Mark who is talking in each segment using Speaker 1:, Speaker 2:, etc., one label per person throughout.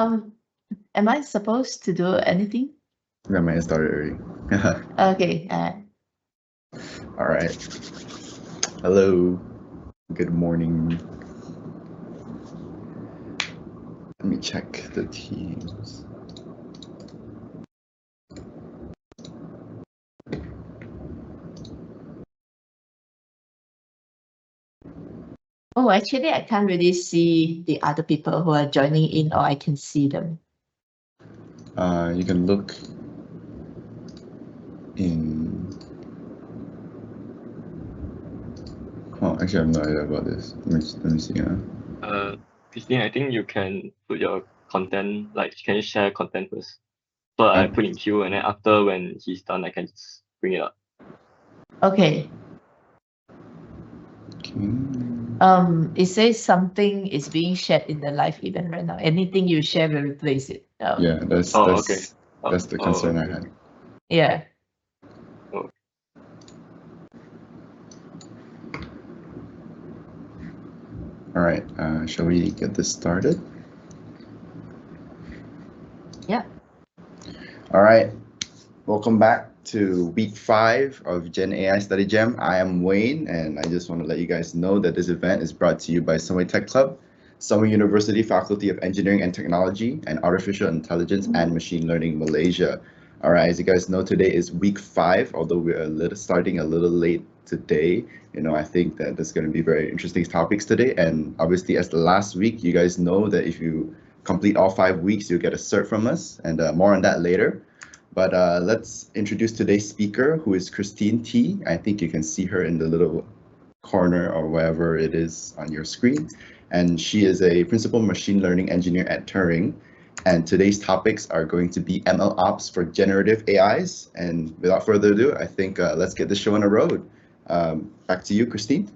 Speaker 1: Am I supposed to do anything?
Speaker 2: Yeah, mine started already.
Speaker 1: Okay.
Speaker 2: All right. Hello. Good morning. Let me check the teams.
Speaker 1: Oh, actually, I can't really see the other people who are joining in, or I can see them.
Speaker 2: You can look in. Oh, actually, I have no idea about this. Let me see.
Speaker 3: Christine, I think you can put your content, like, can you share content first? So I put in queue, and then after when he's done, I can just bring it up.
Speaker 1: Okay. It says something is being shared in the live event right now. Anything you share will replace it.
Speaker 2: Yeah, that's the concern I had.
Speaker 1: Yeah.
Speaker 2: All right. Shall we get this started?
Speaker 1: Yeah.
Speaker 2: All right. Welcome back to week 5 of GenAI Study Jam. I am Wayne, and I just want to let you guys know that this event is brought to you by Sunway Tech Club, Sunway University Faculty of Engineering and Technology, and Artificial Intelligence and Machine Learning Malaysia. All right, as you guys know, today is week 5, although we're starting a little late today. I think that there's going to be very interesting topics today. And obviously, as the last week, you guys know that if you complete all 5 weeks, you'll get a cert from us, and more on that later. But let's introduce today's speaker, who is Christine T. I think you can see her in the little corner or wherever it is on your screen. And she is a principal machine learning engineer at Turing. And today's topics are going to be MLOps for generative AIs. And without further ado, I think let's get the show on the road. Back to you, Christine.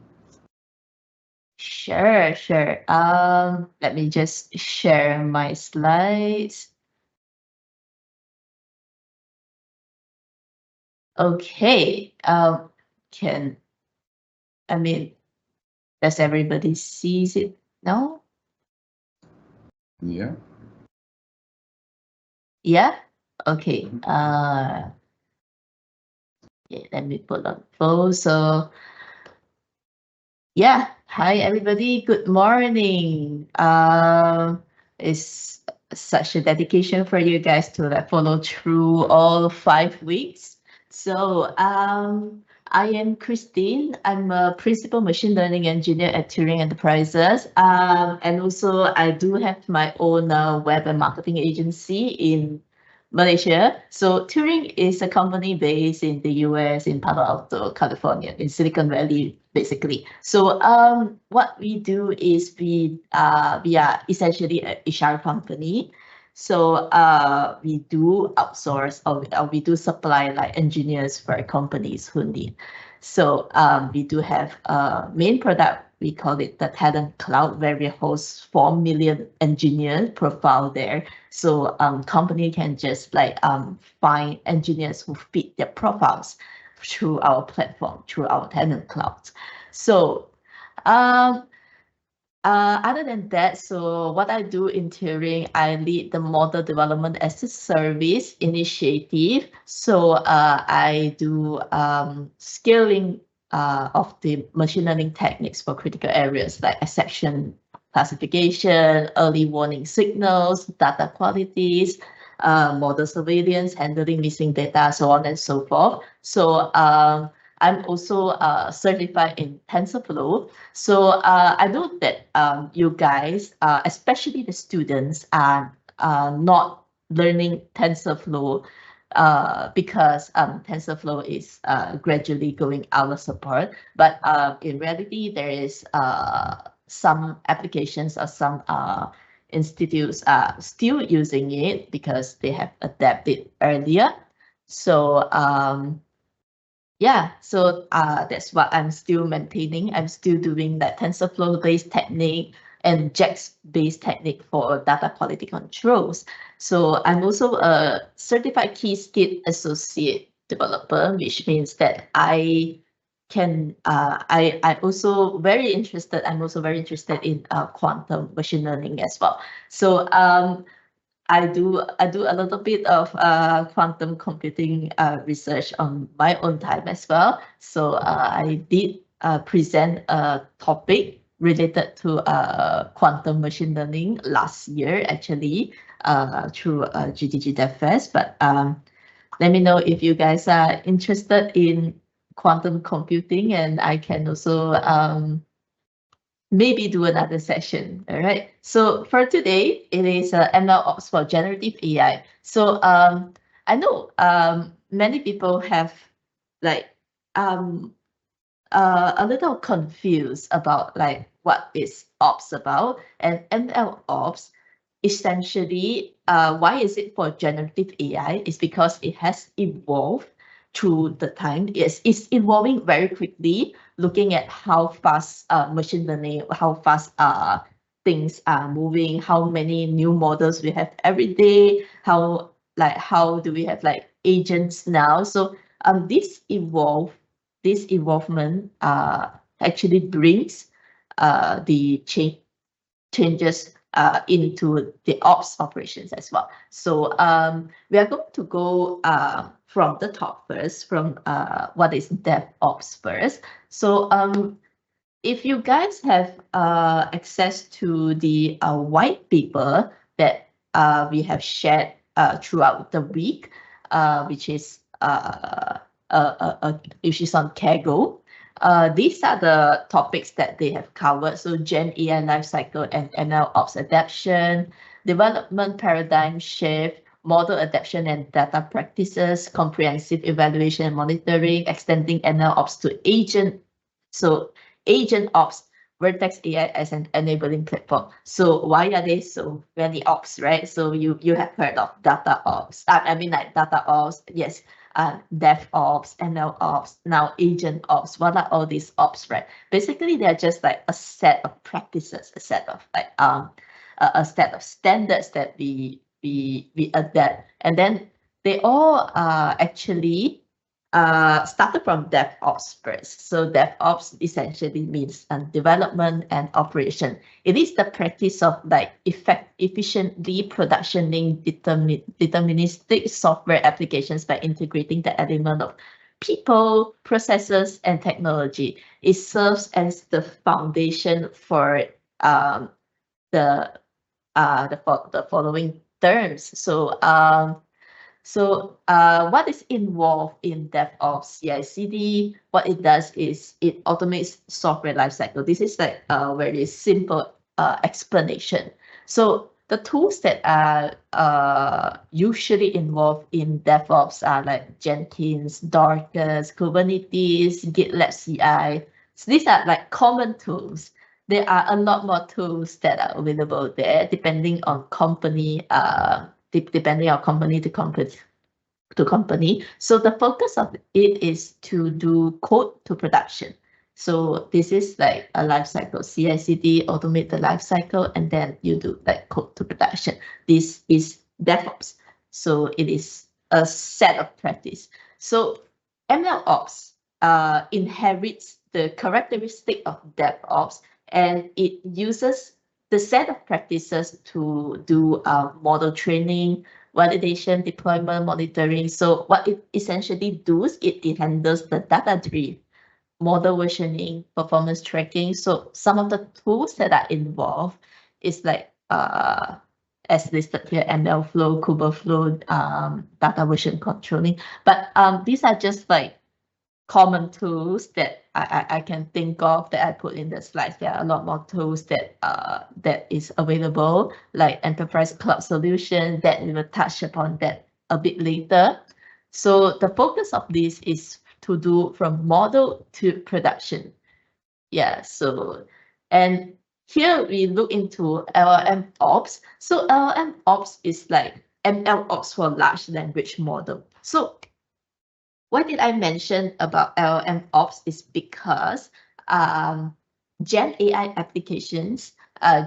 Speaker 1: Sure. Let me just share my slides. Okay. Does everybody sees it now?
Speaker 2: Yeah.
Speaker 1: Yeah. Okay. Let me put on full. So, yeah. Hi, everybody. Good morning. It's such a dedication for you guys to follow through all 5 weeks. So, I am Christine. I'm a principal machine learning engineer at Turing Enterprises. And also I do have my own web and marketing agency in Malaysia. So Turing is a company based in the US, in Palo Alto, California, in Silicon Valley, basically. So what we do is we are essentially an HR company. So we do outsource or we do supply like engineers for companies who need. So we do have a main product. We call it the Talent Cloud, where we host 4 million engineer profile there. So company can just find engineers who fit their profiles through our platform, through our Talent Cloud. So other than that, so what I do in Turing, I lead the model development as a service initiative. So I do scaling of the machine learning techniques for critical areas like exception classification, early warning signals, data qualities, model surveillance, handling missing data, so on and so forth. So I'm also certified in TensorFlow. So I know that you guys, especially the students, are not learning TensorFlow because TensorFlow is gradually going out of support. But in reality, there is some applications or some institutes are still using it because they have adapted earlier. So yeah, so that's what I'm still maintaining. I'm still doing that TensorFlow-based technique and JAX-based technique for data quality controls. So I'm also a certified Qiskit associate developer, which means that I can I'm also very interested in quantum machine learning as well. So I do a little bit of quantum computing research on my own time as well. So I did present a topic related to quantum machine learning last year, actually, through GTG DevFest. But let me know if you guys are interested in quantum computing, and I can also maybe do another session. All right. So for today, it is MLOps for generative AI. So I know many people have like a little confused about like what is ops about, and MLOps essentially why is it for generative AI is because it has evolved through the time. It's evolving very quickly, looking at how fast machine learning, how fast things are moving, how many new models we have every day, how do we have like agents now. So this evolvement actually brings the changes into the ops operations as well. So we are going to go from the top first, from what is DevOps first. So if you guys have access to the white paper that we have shared throughout the week, which is on Kaggle. These are the topics that they have covered. So GenAI lifecycle and MLOps adaptation, development paradigm shift, model adaptation and data practices, comprehensive evaluation and monitoring, extending MLOps to agent. So agent ops, Vertex AI as an enabling platform. So why are they so many ops, right? So you have heard of data ops. I mean like data ops, yes. DevOps, MLOps, now agent ops. What are all these ops, right? Basically, they're just like a set of practices, a set of like a set of standards that we adapt, and then they all actually started from DevOps first. So DevOps essentially means development and operation. It is the practice of like efficiently productioning deterministic software applications by integrating the element of people, processes, and technology. It serves as the foundation for the following terms. So what is involved in DevOps CI/CD? What it does is it automates software lifecycle. This is like a very simple explanation. So the tools that are usually involved in DevOps are like Jenkins, Docker, Kubernetes, GitLab CI. So these are like common tools. There are a lot more tools that are available there, depending on company. Depending on company to company. So the focus of it is to do code to production. So this is like a life cycle, CI/CD, automate the life cycle, and then you do like code to production. This is DevOps. So it is a set of practice. So MLOps inherits the characteristic of DevOps, and it uses the set of practices to do model training, validation, deployment, monitoring. So what it essentially does, it handles the data drift, model versioning, performance tracking. So some of the tools that are involved is like as listed here, MLflow, Kubeflow, data version controlling. But these are just like common tools that I can think of that I put in the slides. There are a lot more tools that that is available, like enterprise cloud solution that we will touch upon that a bit later. So the focus of this is to do from model to production. Yeah, so and here we look into LLM ops. So LLM ops is like ML ops for large language model. So why did I mention about LLM ops is because Gen AI applications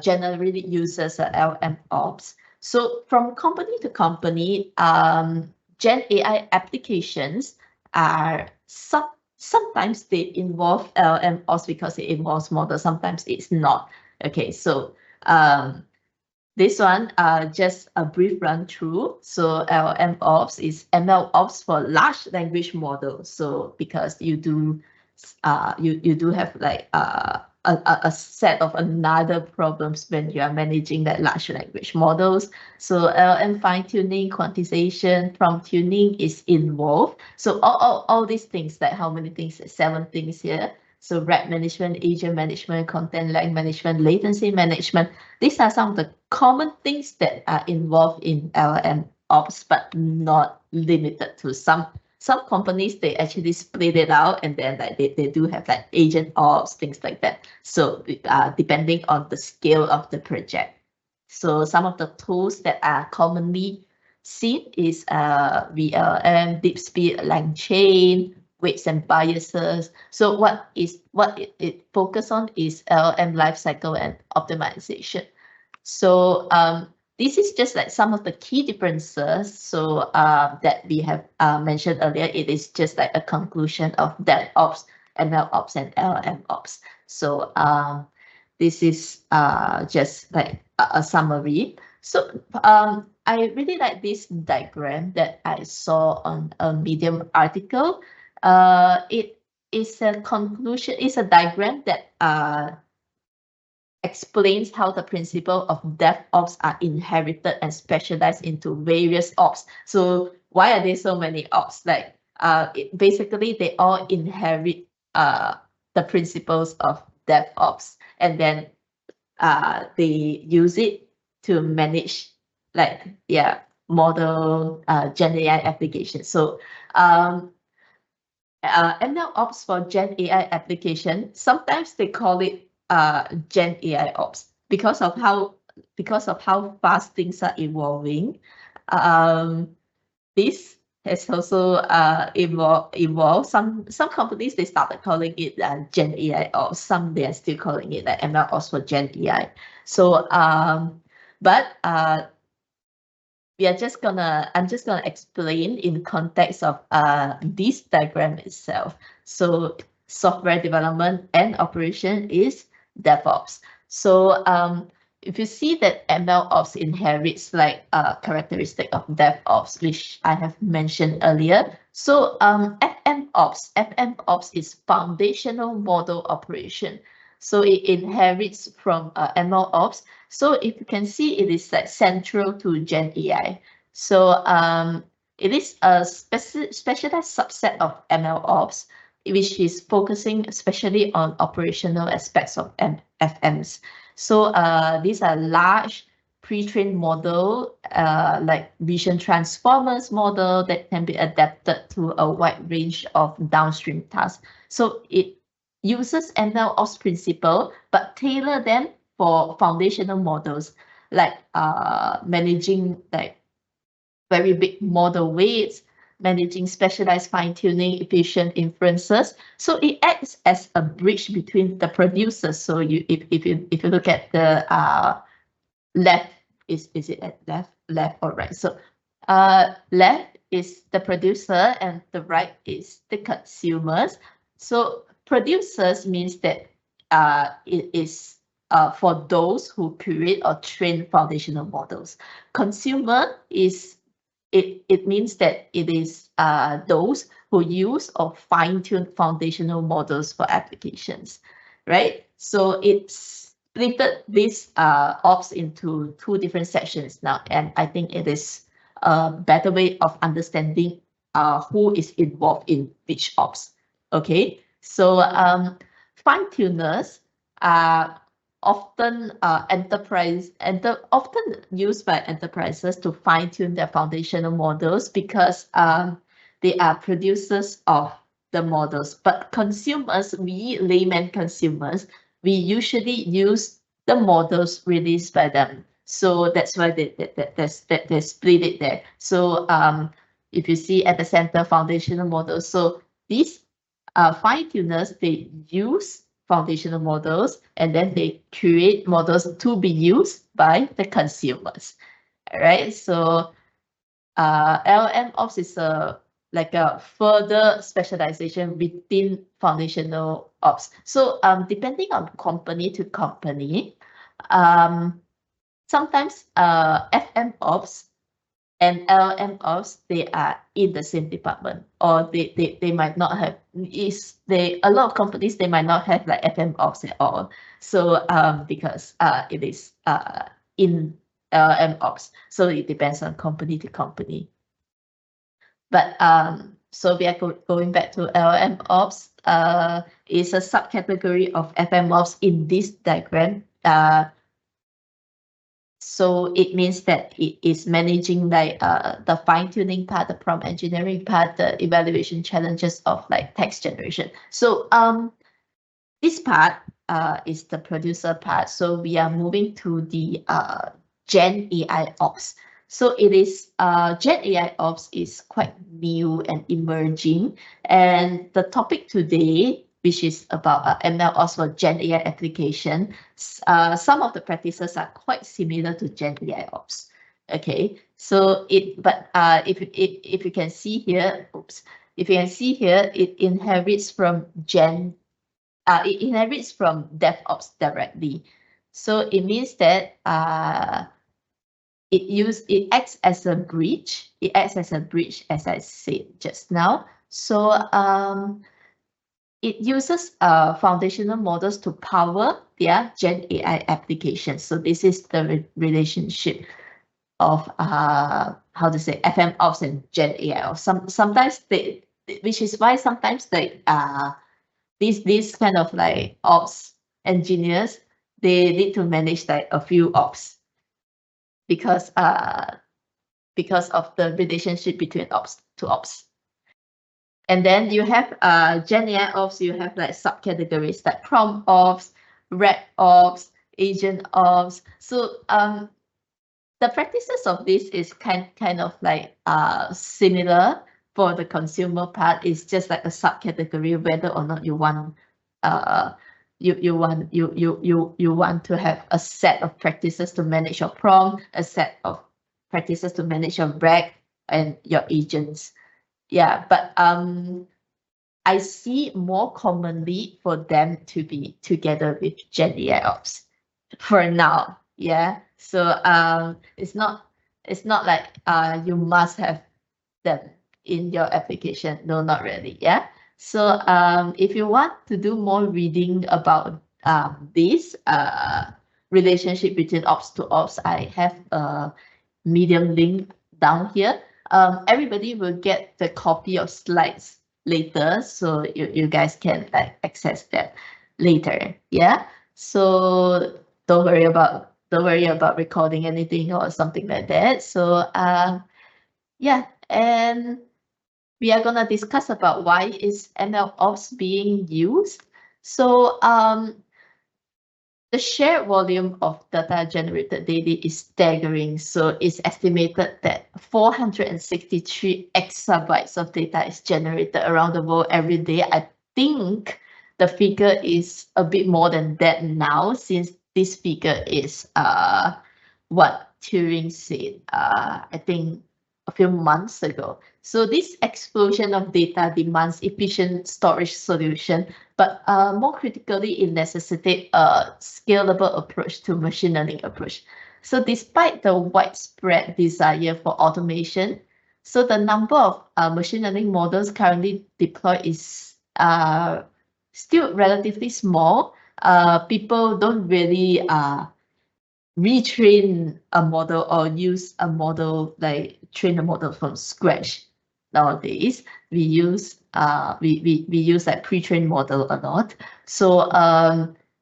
Speaker 1: generally uses LLM ops. So from company to company, Gen AI applications are sometimes they involve LLM ops because it involves model, sometimes it's not. Okay, so this one, just a brief run through. So MLOps is MLOps for large language model. So because you do have like a set of another problems when you are managing that large language models. So LLM fine-tuning, quantization, prompt tuning is involved. So all these things, like how many things? 7 things here. So rep management, agent management, content lag management, latency management. These are some of the common things that are involved in LLM ops, but not limited to some companies. They actually split it out, and then like they do have like agent ops, things like that. So depending on the scale of the project. So some of the tools that are commonly seen is VLM, deep speed, LangChain, weights and biases. So what it focus on is LLM lifecycle and optimization. So this is just like some of the key differences. So that we have mentioned earlier. It is just like a conclusion of DevOps, MLOps, and LLM ops. So this is just like a summary. So I really like this diagram that I saw on a Medium article. It is a conclusion. It's a diagram that explains how the principle of DevOps are inherited and specialized into various ops. So why are there so many ops? Like basically they all inherit the principles of DevOps, and then they use it to manage like model GenAI applications. So MLOps for GenAI application, sometimes they call it GenAI ops because of how fast things are evolving. This has also evolved. Some companies, they started calling it GenAI ops. Some they are still calling it like MLOps for GenAI. So but I'm just gonna explain in context of this diagram itself. So software development and operation is DevOps. So if you see that MLOps inherits like a characteristic of DevOps, which I have mentioned earlier. So FMOps is foundational model operation. So it inherits from MLOps. So if you can see, it is like central to GenAI. So it is a specialized subset of MLOps, which is focusing especially on operational aspects of FMs. So these are large pre-trained model, like vision transformers model that can be adapted to a wide range of downstream tasks. So it uses MLOps principle, but tailor them for foundational models, like managing like very big model weights, managing specialized fine-tuning, efficient inferences. So it acts as a bridge between the producers. So if you look at the left, is it at left or right? So left is the producer and the right is the consumers. So producers means that it is for those who create or train foundational models. Consumer is it means that it is those who use or fine-tune foundational models for applications, right? So it's split this ops into 2 different sections now, and I think it is a better way of understanding who is involved in which ops. Okay, so fine-tuners are often often used by enterprises to fine-tune their foundational models because they are producers of the models. But consumers, we layman consumers, we usually use the models released by them. So that's why they split it there. So if you see at the center, foundational models. So these fine-tuners, they use foundational models, and then they create models to be used by the consumers. All right, so LLM ops is like a further specialization within foundational ops. So depending on company to company, sometimes FM ops and LLM ops, they are in the same department, or they might not have. A lot of companies, they might not have like FM ops at all. So because it is in LLM ops, so it depends on company to company. But so we are going back to LLM ops. Is a subcategory of FM ops in this diagram. So it means that it is managing like the fine-tuning part, the prompt engineering part, the evaluation challenges of like text generation. So this part is the producer part. So we are moving to the GenAI ops. So it is GenAI ops is quite new and emerging, and the topic today, which is about MLOps for GenAI application. Some of the practices are quite similar to GenAI ops. Okay, so if you can see here, if you can see here, it inherits from DevOps directly. So it means that it acts as a bridge. It acts as a bridge, as I said just now. So it uses foundational models to power their GenAI applications. So this is the relationship of how to say FM ops and GenAI ops. Sometimes they, which is why sometimes they these kind of like ops engineers, they need to manage like a few ops because of the relationship between ops to ops. And then you have GenAI ops, you have like subcategories like prompt ops, RAG ops, agent ops. So the practices of this is kind of like similar for the consumer part. It's just like a subcategory whether or not you want you want to have a set of practices to manage your prompt, a set of practices to manage your RAG and your agents. Yeah, but I see more commonly for them to be together with GenAI ops for now. Yeah, so it's not like you must have them in your application. No, not really. Yeah. So if you want to do more reading about this relationship between ops to ops, I have a Medium link down here. Everybody will get the copy of slides later, so you guys can like access that later. Yeah. So don't worry about recording anything or something like that. So yeah, and we are gonna discuss about why is MLOps being used. So the shared volume of data generated daily is staggering. So it's estimated that 463 exabytes of data is generated around the world every day. I think the figure is a bit more than that now, since this figure is what Turing said, I think a few months ago. So this explosion of data demands efficient storage solution, but more critically, it necessitates a scalable approach to machine learning approach. So despite the widespread desire for automation, so the number of machine learning models currently deployed is still relatively small. People don't really retrain a model or use a model, like train a model from scratch. Nowadays we use we use like pre-trained model a lot. So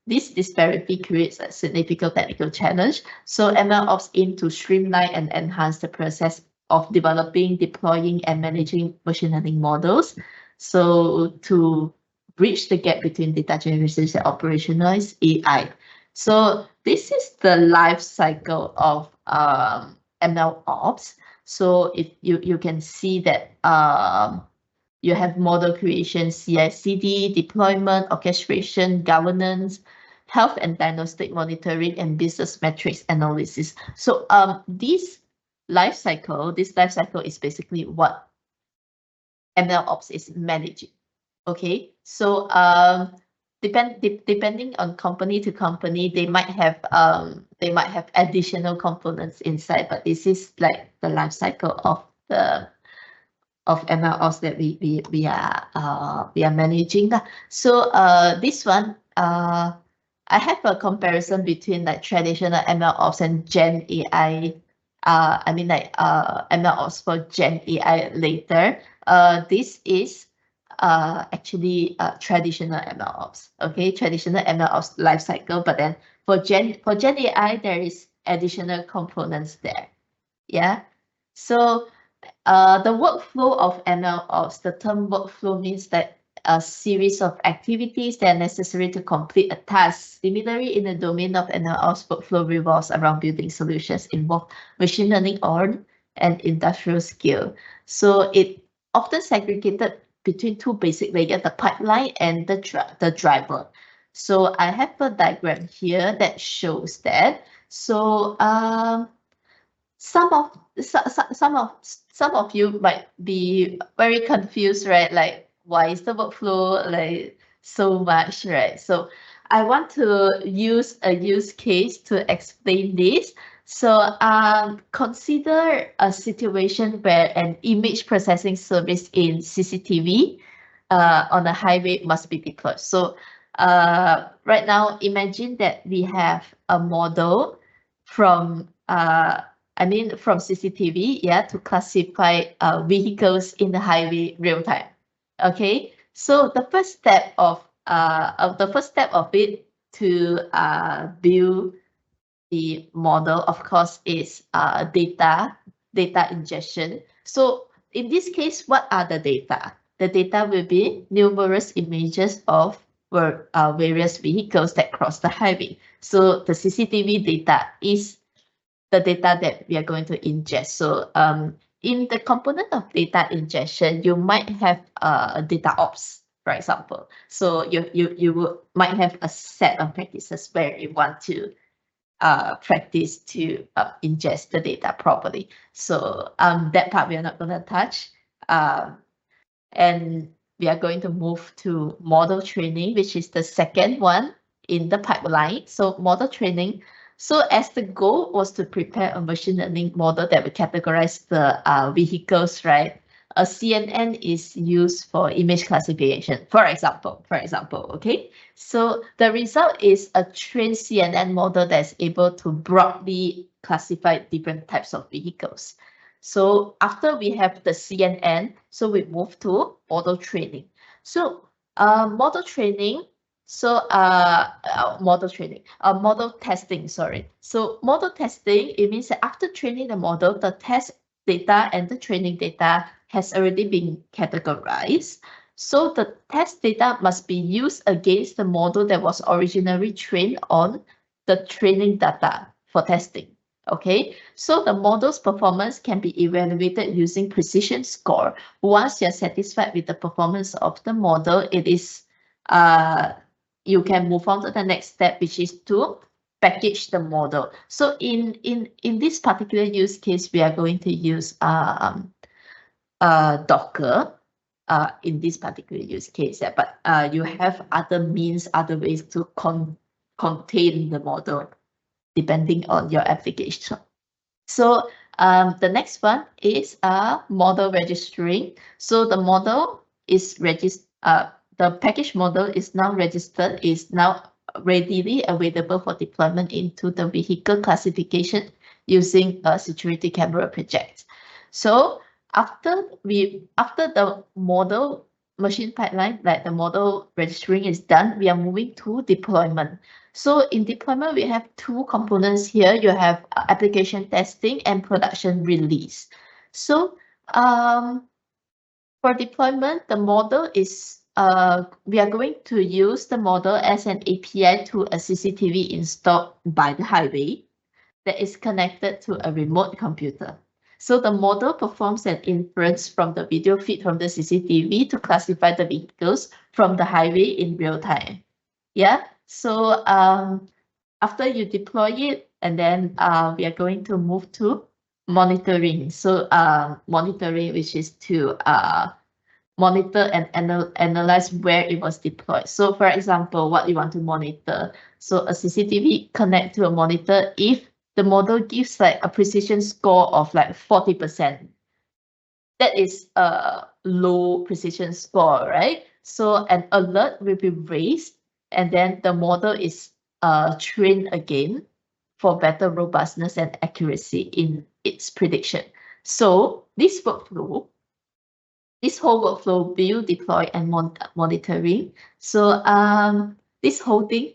Speaker 1: this disparity creates a significant technical challenge. So MLOps aim to streamline and enhance the process of developing, deploying, and managing machine learning models. So to bridge the gap between data generation and operationalize AI. So this is the life cycle of MLOps. So if you can see that you have model creation, CI/CD, deployment, orchestration, governance, health and diagnostic monitoring, and business metrics analysis. So this life cycle is basically what MLOps is managing. Okay, so depending on company to company, they might have additional components inside, but this is like the life cycle of the MLOps that we are managing. So this one I have a comparison between like traditional MLOps and Gen AI. I mean like MLOps for Gen AI later. This is actually traditional MLOps. Okay, traditional MLOps life cycle, but then for Gen AI there is additional components there. Yeah, so the workflow of MLOps, the term workflow means that a series of activities that are necessary to complete a task. Similarly, in the domain of MLOps, workflow revolves around building solutions involve machine learning on an industrial scale. So it often segregated between two basic layers, the pipeline and the driver. So I have a diagram here that shows that. So some of you might be very confused, right? Like, why is the workflow like so much, right? So I want to use a use case to explain this. So consider a situation where an image processing service in CCTV on a highway must be deployed. So right now, imagine that we have a model from from CCTV, yeah, to classify vehicles in the highway real time. Okay, so the first step of it to build the model, of course, is data ingestion. So in this case, what are the data? The data will be numerous images of various vehicles that cross the highway. So the CCTV data is the data that we are going to ingest. So in the component of data ingestion, you might have data ops, for example. So you might have a set of practices where you want to practice to ingest the data properly. So that part we are not going to touch. And we are going to move to model training, which is the second one in the pipeline. So model training. So as the goal was to prepare a machine learning model that will categorize the vehicles, right? A CNN is used for image classification, for example, okay? So the result is a trained CNN model that's able to broadly classify different types of vehicles. So after we have the CNN, so we move to model training. So model training, so model testing, sorry. So model testing, it means that after training the model, the test data and the training data has already been categorized. So the test data must be used against the model that was originally trained on the training data for testing. Okay, so the model's performance can be evaluated using precision score. Once you're satisfied with the performance of the model, it is you can move on to the next step, which is to package the model. So in this particular use case, we are going to use Docker in this particular use case, but you have other means, other ways to contain the model depending on your application. So the next one is model registering. So the model is registered. The package model is now registered, is now readily available for deployment into the vehicle classification using a security camera project. So after the model machine pipeline, like the model registering is done, we are moving to deployment. So in deployment, we have two components here. You have application testing and production release. So for deployment, the model is we are going to use the model as an API to a CCTV installed by the highway that is connected to a remote computer. So the model performs an inference from the video feed from the CCTV to classify the vehicles from the highway in real time. Yeah, so after you deploy it, and then we are going to move to monitoring. So monitoring, which is to monitor and analyze where it was deployed. So for example, what you want to monitor. So a CCTV connect to a monitor if the model gives like a precision score of like 40%. That is a low precision score, right? So an alert will be raised and then the model is trained again for better robustness and accuracy in its prediction. So this workflow, this whole workflow, build, deploy, and monitoring. So this whole thing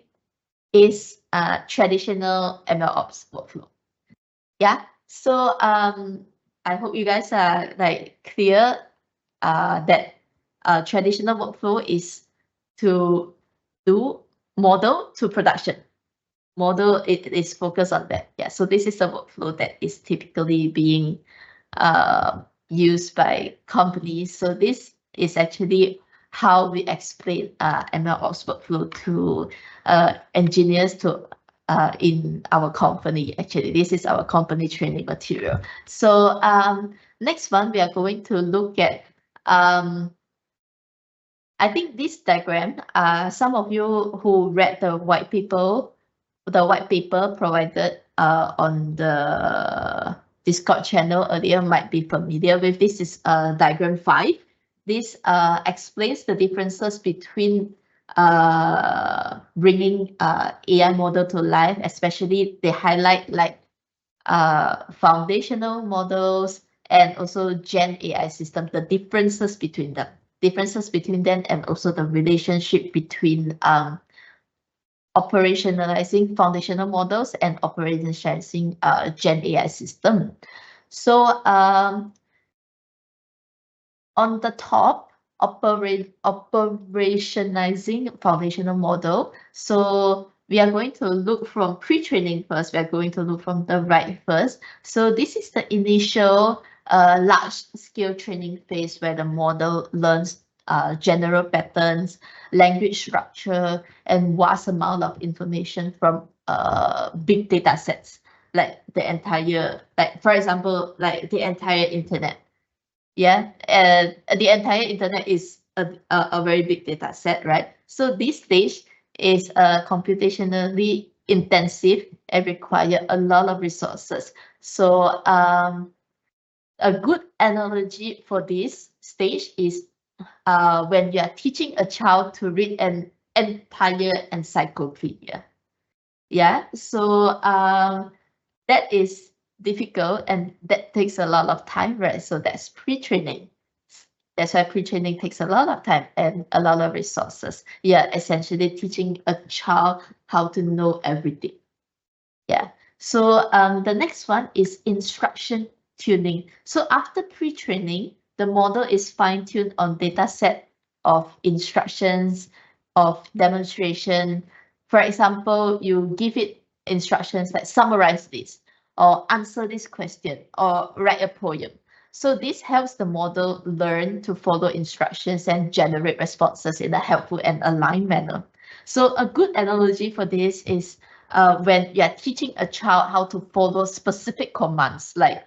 Speaker 1: is a traditional MLOps workflow. Yeah. So I hope you guys are like clear that traditional workflow is to do model to production. Model, it is focused on that. Yeah. So this is a workflow that is typically being used by companies. So this is actually how we explain MLOps workflow to engineers to in our company. Actually, this is our company training material. So next one, we are going to look at I think this diagram, some of you who read the white paper provided on the Discord channel earlier might be familiar with. This is diagram 5. This explains the differences between bringing AI model to life, especially they highlight like foundational models and also GenAI system, the differences between them. And also the relationship between operationalizing foundational models and operationalizing GenAI system. So on the top, operationalizing foundational model. So we are going to look from pre-training first. We are going to look from the right first. So this is the initial large-scale training phase where the model learns general patterns, language structure, and vast amount of information from big data sets, like the entire, like for example, like the entire internet. Yeah, and the entire internet is a very big data set, right? So this stage is computationally intensive and require a lot of resources. So a good analogy for this stage is when you are teaching a child to read an entire encyclopedia. Yeah, so that is difficult and that takes a lot of time, right? So that's pre-training. That's why pre-training takes a lot of time and a lot of resources. Yeah, essentially teaching a child how to know everything. Yeah, so the next one is instruction tuning. So after pre-training, the model is fine-tuned on data set of instructions, of demonstration. For example, you give it instructions like summarize this, or answer this question, or write a poem. So this helps the model learn to follow instructions and generate responses in a helpful and aligned manner. So a good analogy for this is when you are teaching a child how to follow specific commands, like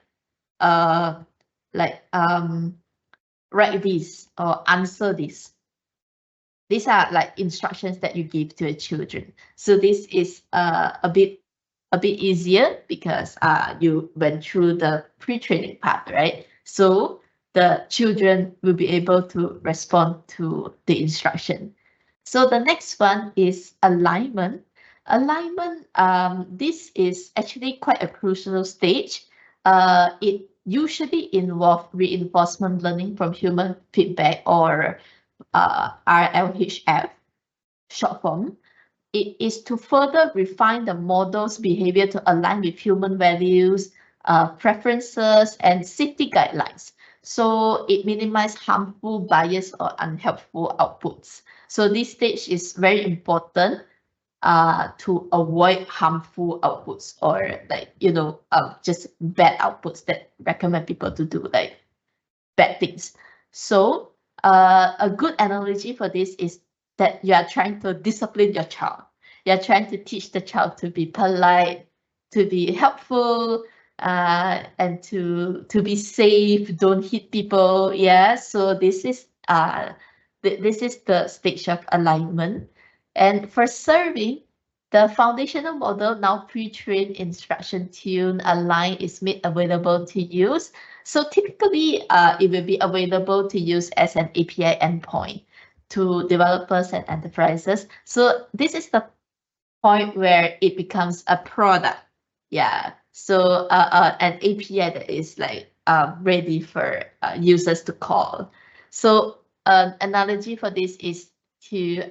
Speaker 1: write this or answer this. These are like instructions that you give to your children. So this is a bit easier because you went through the pre-training part, right? So the children will be able to respond to the instruction. So the next one is alignment. Alignment, this is actually quite a crucial stage. It usually involves reinforcement learning from human feedback, or RLHF, short form. It is to further refine the model's behavior to align with human values, preferences, and safety guidelines. So it minimizes harmful bias or unhelpful outputs. So this stage is very important to avoid harmful outputs, or like, just bad outputs that recommend people to do like bad things. So a good analogy for this is that you are trying to discipline your child. You're trying to teach the child to be polite, to be helpful, and to be safe, don't hit people. Yeah, so this is this is the stage of alignment. And for serving, the foundational model now pre-trained, instruction tuned, aligned is made available to use. So typically, it will be available to use as an API endpoint to developers and enterprises. So this is the point where it becomes a product. Yeah. So an API that is like ready for users to call. So an analogy for this is to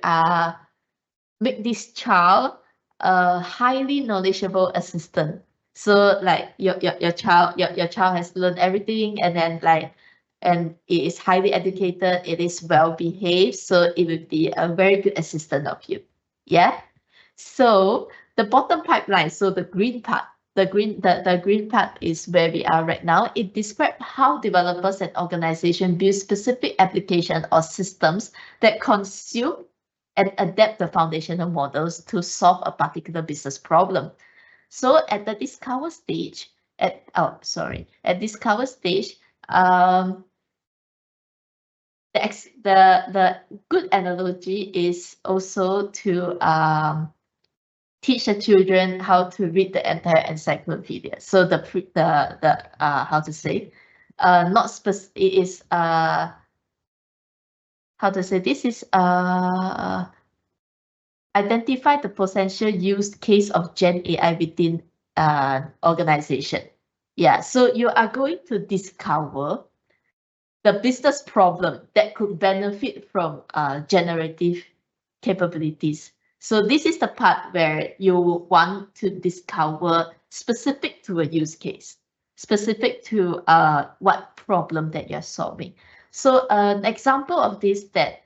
Speaker 1: make this child a highly knowledgeable assistant. So like your child has learned everything, and then and it is highly educated, it is well behaved, so it would be a very good assistant of you. Yeah. So the bottom pipeline, so the green part, the green part is where we are right now. It describes how developers and organizations build specific applications or systems that consume and adapt the foundational models to solve a particular business problem. So at the discover stage, at discover stage, the good analogy is also to teach the children how to read the entire encyclopedia. So how to say, not specific. It is how to say. This is identify the potential use case of GenAI within organization. Yeah. So you are going to discover the business problem that could benefit from generative capabilities. So this is the part where you want to discover specific to a use case, specific to what problem that you're solving. So an example of this that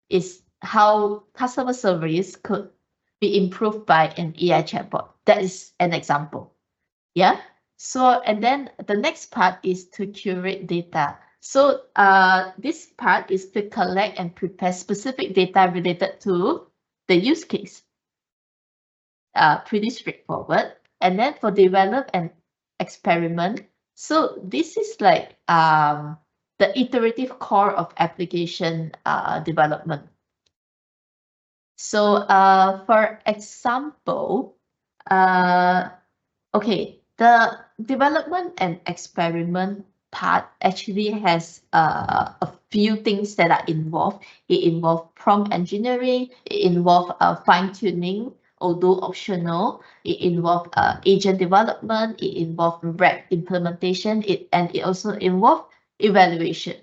Speaker 1: is how customer service could be improved by an AI chatbot. That is an example. Yeah. So, and then the next part is to curate data. So this part is to collect and prepare specific data related to the use case. Pretty straightforward. And then for develop and experiment. So this is like the iterative core of application development. So for example, okay, the development and experiment part actually has a few things that are involved. It involves prompt engineering, it involves fine-tuning, although optional. It involves agent development, it involves RAG implementation, and it also involves evaluation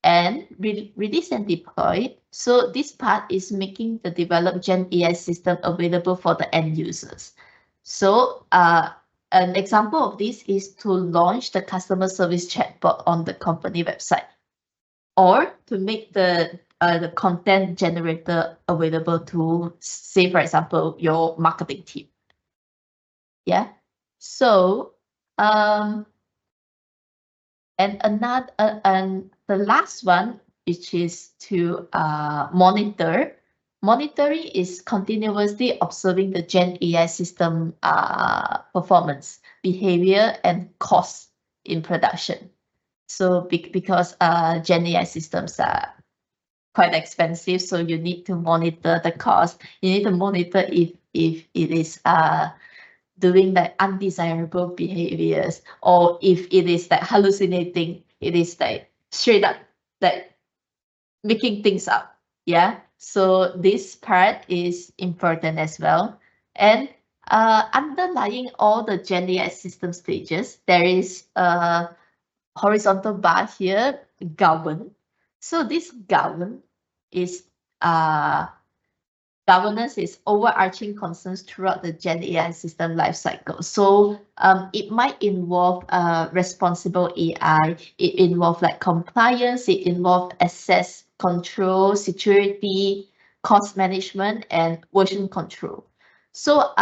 Speaker 1: and release and deploy. So this part is making the developed GenAI system available for the end users. So an example of this is to launch the customer service chatbot on the company website, or to make the content generator available to, say, for example, your marketing team. Yeah. So and the last one, which is to monitor. Monitoring is continuously observing the GenAI system performance, behavior, and cost in production. So because GenAI systems are quite expensive, so you need to monitor the cost. You need to monitor if it is doing like undesirable behaviors, or if it is like hallucinating, it is like straight up like making things up. Yeah. So this part is important as well. And underlying all the GenAI system stages, there is a horizontal bar here, govern. So this govern is governance is overarching concerns throughout the GenAI system lifecycle. So it might involve responsible AI, it involves like compliance, it involves access control, security, cost management, and version control. So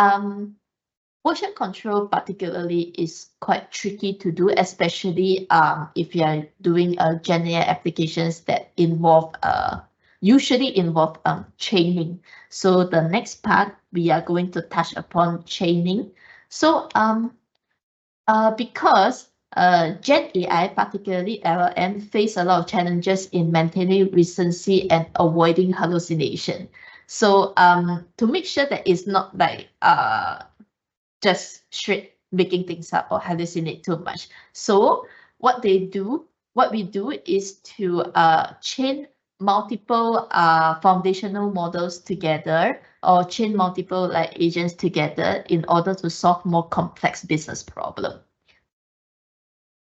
Speaker 1: version control particularly is quite tricky to do, especially if you are doing GenAI applications that involve usually involve chaining. So the next part we are going to touch upon chaining. So because Gen AI, particularly LLM, face a lot of challenges in maintaining recency and avoiding hallucination. So to make sure that it's not like just straight making things up or hallucinate too much. So what we do is to chain multiple foundational models together or chain multiple like agents together in order to solve more complex business problem.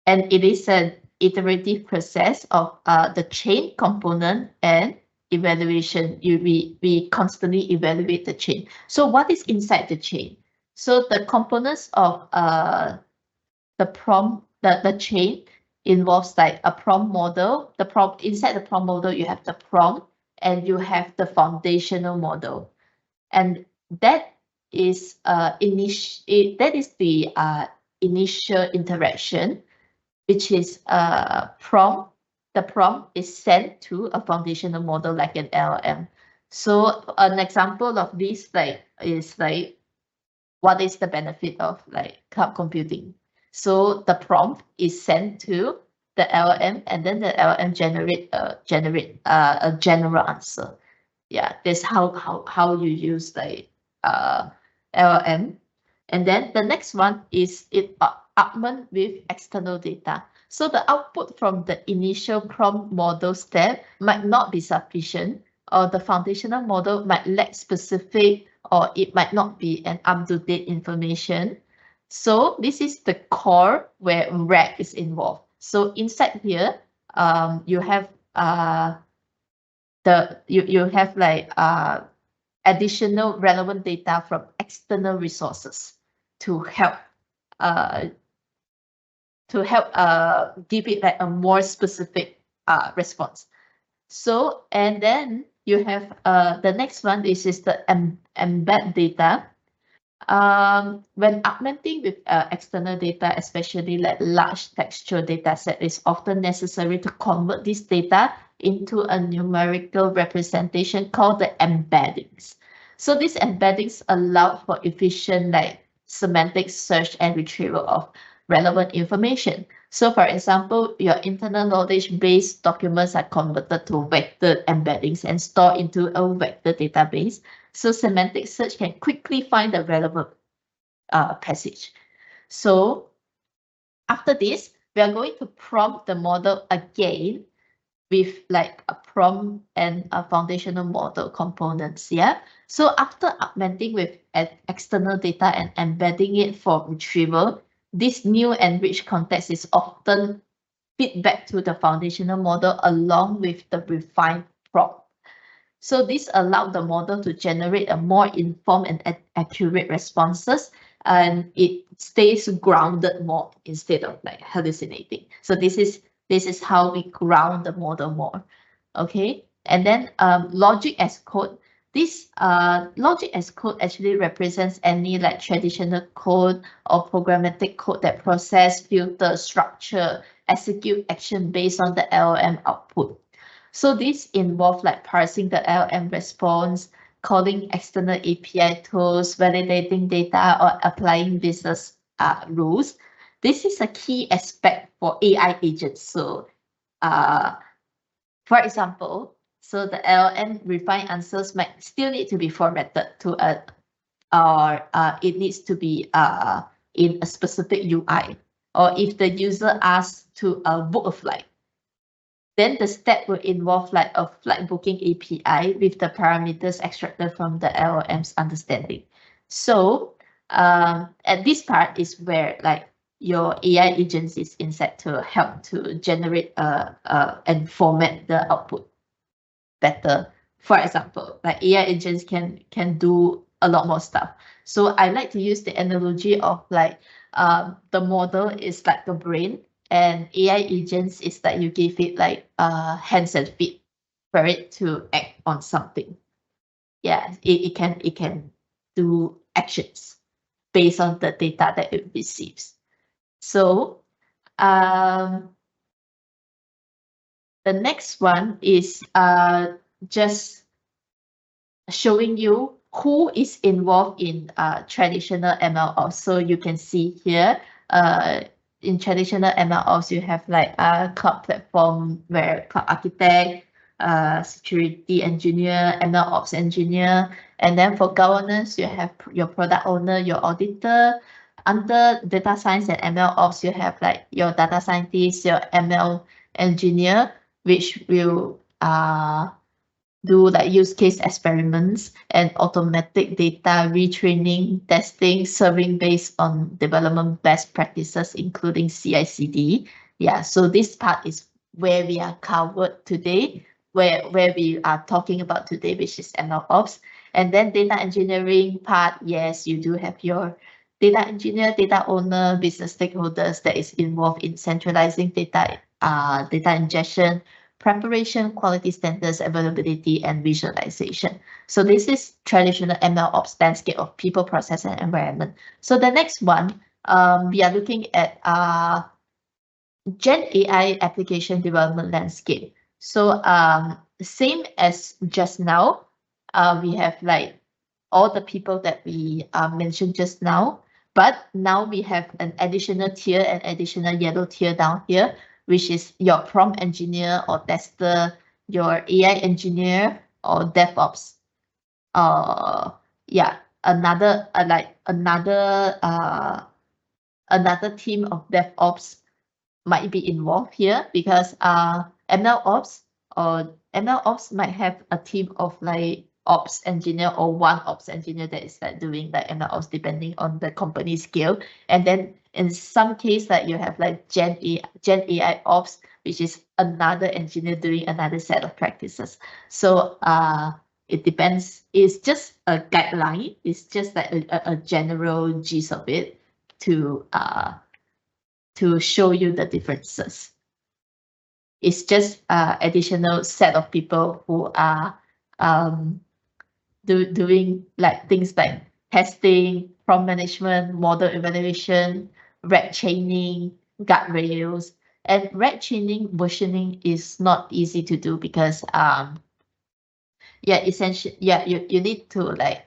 Speaker 1: And it is an iterative process of the chain component and evaluation. We constantly evaluate the chain. So what is inside the chain? So the components of the prompt, the chain involves like a prompt model. The prompt inside the prompt model, you have the prompt and you have the foundational model, and that is the initial interaction, which is prompt. The prompt is sent to a foundational model like an LLM. So an example of this is what is the benefit of like cloud computing? So the prompt is sent to the LLM, and then the LLM generate a general answer. Yeah, that's how you use the LLM. And then the next one is it augment with external data. So the output from the initial prompt model step might not be sufficient, or the foundational model might lack specific, or it might not be an up-to-date information. So this is the core where RAG is involved. So inside here, you have additional relevant data from external resources to help give it like a more specific response. So, and then you have the next one. This is the embed data. When augmenting with external data, especially like large textual data set, it's often necessary to convert this data into a numerical representation called the embeddings. So these embeddings allow for efficient like semantic search and retrieval of relevant information. So for example, your internal knowledge-based documents are converted to vector embeddings and stored into a vector database. So semantic search can quickly find the relevant passage. So after this, we are going to prompt the model again with like a prompt and a foundational model components. Yeah. So after augmenting with external data and embedding it for retrieval, this new enriched context is often fed back to the foundational model along with the refined prompt. So this allowed the model to generate a more informed and accurate responses, and it stays grounded more instead of like hallucinating. So this is how we ground the model more. Okay, and then logic as code. This logic as code actually represents any like traditional code or programmatic code that process, filter, structure, execute action based on the LLM output. So this involves like parsing the LLM response, calling external API tools, validating data, or applying business rules. This is a key aspect for AI agents. So, for example, so the LLM refined answers might still need to be formatted to or it needs to be in a specific UI. Or if the user asks to book a flight, then the step will involve like a flight booking API with the parameters extracted from the LLM's understanding. So at this part is where like your AI agents is inside to help to generate and format the output better. For example, like AI agents can do a lot more stuff. So I like to use the analogy of like the model is like the brain, and AI agents is that you give it like hands and feet for it to act on something. Yeah, it can do actions based on the data that it receives. So the next one is just showing you who is involved in traditional MLOps. So you can see here, in traditional MLOps, you have like a cloud platform where cloud architect, security engineer, MLOps engineer, and then for governance, you have your product owner, your auditor. Under data science and MLOps, you have like your data scientist, your ML engineer, which will do like use case experiments and automatic data retraining, testing, serving based on development best practices, including CI/CD. Yeah, so this part is where we are covered today, where we are talking about today, which is MLOps. And then data engineering part, yes, you do have your data engineer, data owner, business stakeholders that is involved in centralizing data, data ingestion, preparation, quality standards, availability, and visualization. So this is traditional MLOps landscape of people, process, and environment. So the next one, we are looking at GenAI application development landscape. So same as just now, we have like all the people that we mentioned just now, but now we have an additional tier, an additional yellow tier down here, which is your prompt engineer or tester, your AI engineer or DevOps. Yeah, another team of DevOps might be involved here, because MLOps might have a team of like ops engineer or one ops engineer that is like doing like MLOps depending on the company scale. And then in some case that you have like GenAI ops, which is another engineer doing another set of practices. So it depends. It's just a guideline. It's just like a general gist of it to show you the differences. It's just additional set of people who are doing like things like testing, prompt management, model evaluation, red chaining, guardrails. And red chaining versioning is not easy to do because essentially you need to like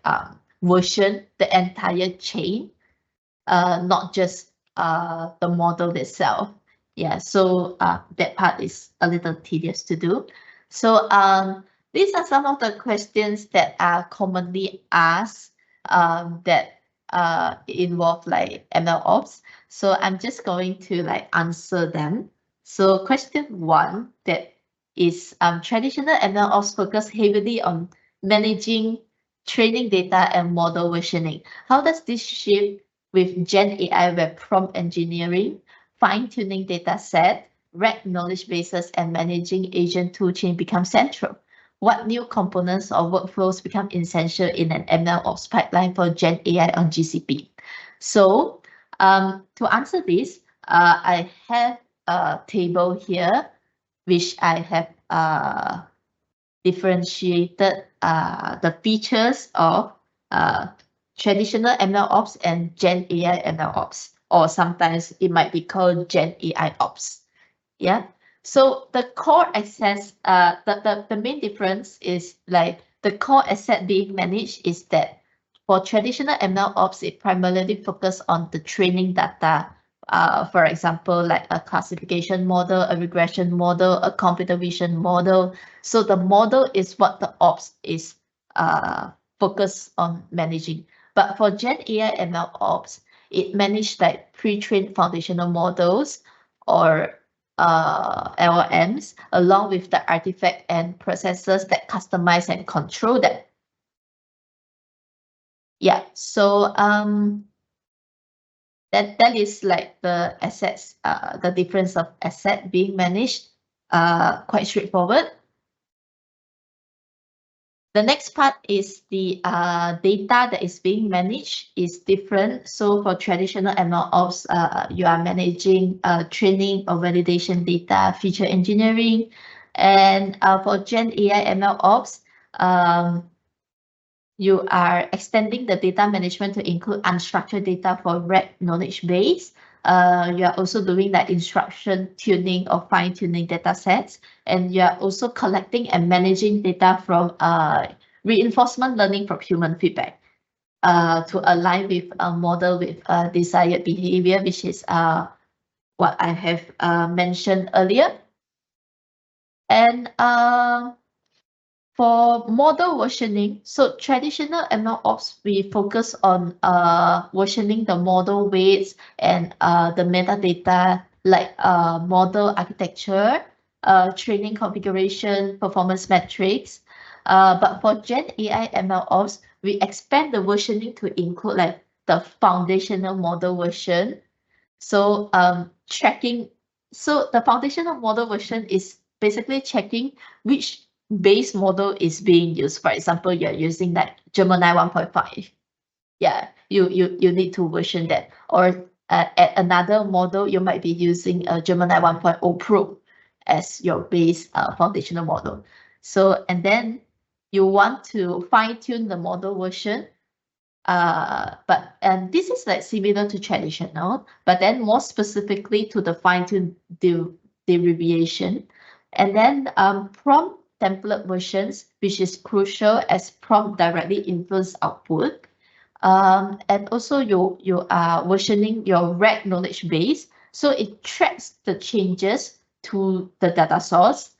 Speaker 1: version the entire chain, not just the model itself. Yeah, so that part is a little tedious to do. So these are some of the questions that are commonly asked that involve like MLOps. So I'm just going to like answer them. So question 1, that is traditional MLOps focus heavily on managing training data and model versioning. How does this shift with GenAI where prompt engineering, fine-tuning data set, RAG knowledge bases, and managing agent toolchain become central? What new components or workflows become essential in an MLOps pipeline for GenAI on GCP? So to answer this, I have a table here, which I have differentiated the features of traditional MLOps and GenAI MLOps, or sometimes it might be called GenAI Ops. Yeah. So the core assets, the main difference is like the core asset being managed is that for traditional MLOps, it primarily focuses on the training data. For example, like a classification model, a regression model, a computer vision model. So the model is what the ops is focused on managing. But for GenAI MLOps, it managed like pre-trained foundational models or LLMs, along with the artifact and processes that customize and control them. Yeah, so that is like the assets, the difference of asset being managed, quite straightforward. The next part is the data that is being managed is different. So for traditional MLOps, you are managing training or validation data, feature engineering. And for GenAI MLOps, you are extending the data management to include unstructured data for RAG knowledge base. You are also doing that instruction tuning or fine-tuning data sets, and you are also collecting and managing data from reinforcement learning from human feedback to align with a model with desired behavior, which is what I have mentioned earlier. And for model versioning, so traditional MLOps, we focus on versioning the model weights and the metadata like model architecture, training configuration, performance metrics. But for GenAI MLOps, we expand the versioning to include like the foundational model version. So checking, so the foundational model version is basically checking which base model is being used. For example, you're using like Gemini 1.5. Yeah, you need to version that. Or at another model, you might be using a Gemini 1.0 Pro as your base foundational model. So, and then you want to fine tune the model version. And this is like similar to traditional, but then more specifically to the fine-tune derivation. And then prompt template versions, which is crucial as prompt directly influence output. And also you are versioning your RAG knowledge base, so it tracks the changes to the data source,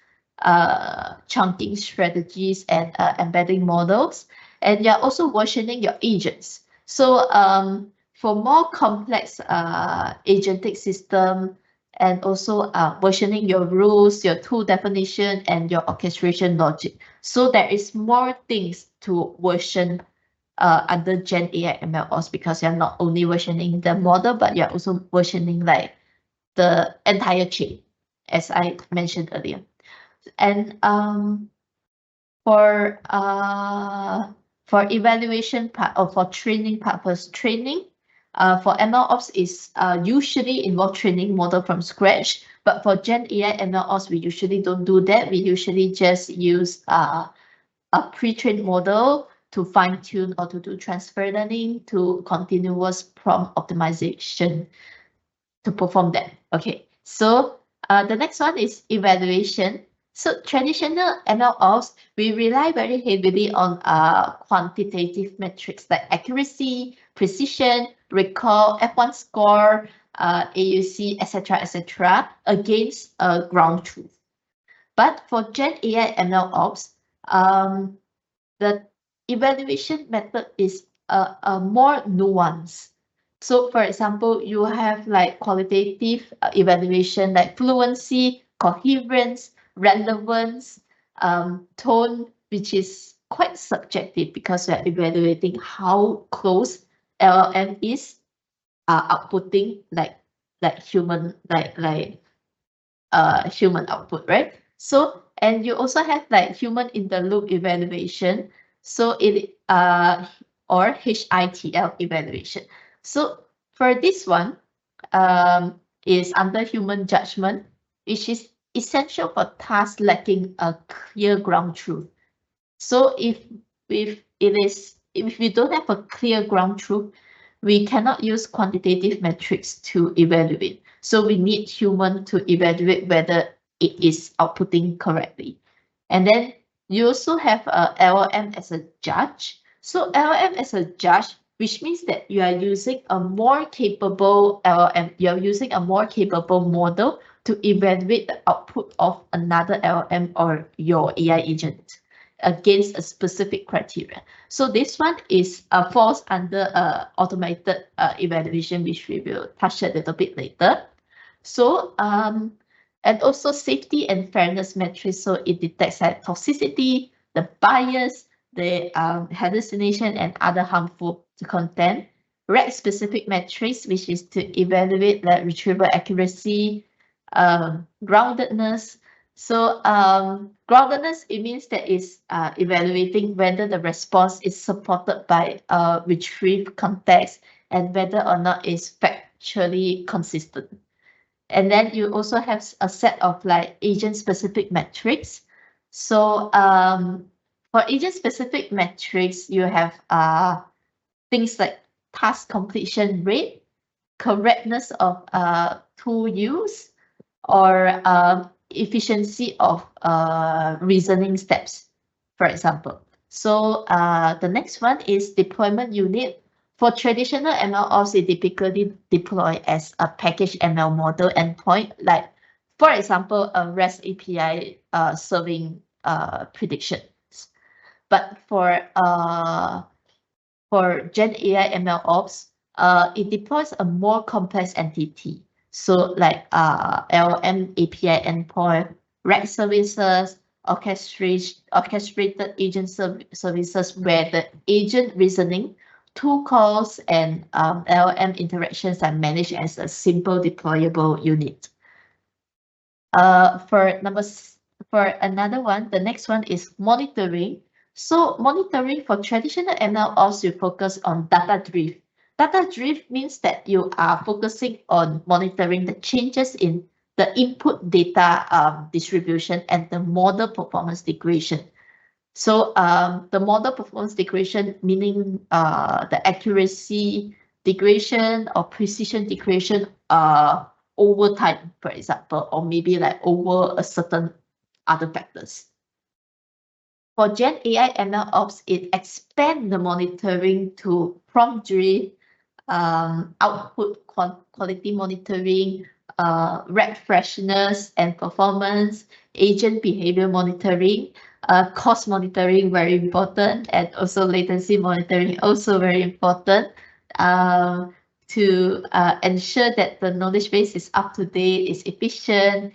Speaker 1: chunking strategies, and embedding models. And you're also versioning your agents. So for more complex agentic system, and also versioning your rules, your tool definition, and your orchestration logic. So there is more things to version under GenAI MLOps, because you're not only versioning the model, but you're also versioning like the entire chain, as I mentioned earlier. And for evaluation part or for training purpose, training for MLOps is usually involve training model from scratch. But for GenAI MLOps, we usually don't do that. We usually just use a pre-trained model to fine-tune or to do transfer learning to continuous prompt optimization to perform that. Okay, so the next one is evaluation. So traditional MLOps, we rely very heavily on quantitative metrics like accuracy, precision, recall, F1 score, AUC, etc., against ground truth. But for GenAI MLOps, the evaluation method is more nuanced. So for example, you have like qualitative evaluation like fluency, coherence, relevance, tone, which is quite subjective because we're evaluating how close LLM is outputting like human human output, right? So, and you also have like human in the loop evaluation. So it or HITL evaluation. So for this one, is under human judgment, which is essential for tasks lacking a clear ground truth. So if we don't have a clear ground truth, we cannot use quantitative metrics to evaluate. So we need human to evaluate whether it is outputting correctly. And then you also have a LLM as a judge. So LLM as a judge, which means that you are using a more capable LLM, you're using a more capable model to evaluate the output of another LLM or your AI agent against a specific criteria. So this one is falls under automated evaluation, which we will touch a little bit later. So and also safety and fairness metrics. So it detects like toxicity, the bias, the hallucination, and other harmful content. RAG specific metrics, which is to evaluate the retrieval accuracy, groundedness. So groundedness, it means that it's evaluating whether the response is supported by retrieved context and whether or not it's factually consistent. And then you also have a set of like agent-specific metrics. So for agent-specific metrics, you have things like task completion rate, correctness of tool use, or efficiency of reasoning steps, for example. So the next one is deployment unit. For traditional MLOps, it typically deploy as a package ML model endpoint, like, for example, a REST API serving predictions. But for GenAI MLOps, it deploys a more complex entity. So like LLM API endpoint, RAG services, orchestrated agent services where the agent reasoning, tool calls, and LLM interactions are managed as a simple deployable unit. For another one, the next one is monitoring. So monitoring for traditional ML ops, you focus on data drift. Data drift means that you are focusing on monitoring the changes in the input data distribution and the model performance degradation. So the model performance degradation meaning the accuracy degradation or precision degradation over time, for example, or maybe like over a certain other factors. For GenAI MLOps, it expands the monitoring to prompt drift, output quality monitoring, RAG freshness and performance, agent behavior monitoring, cost monitoring, very important, and also latency monitoring, also very important, to ensure that the knowledge base is up to date, is efficient,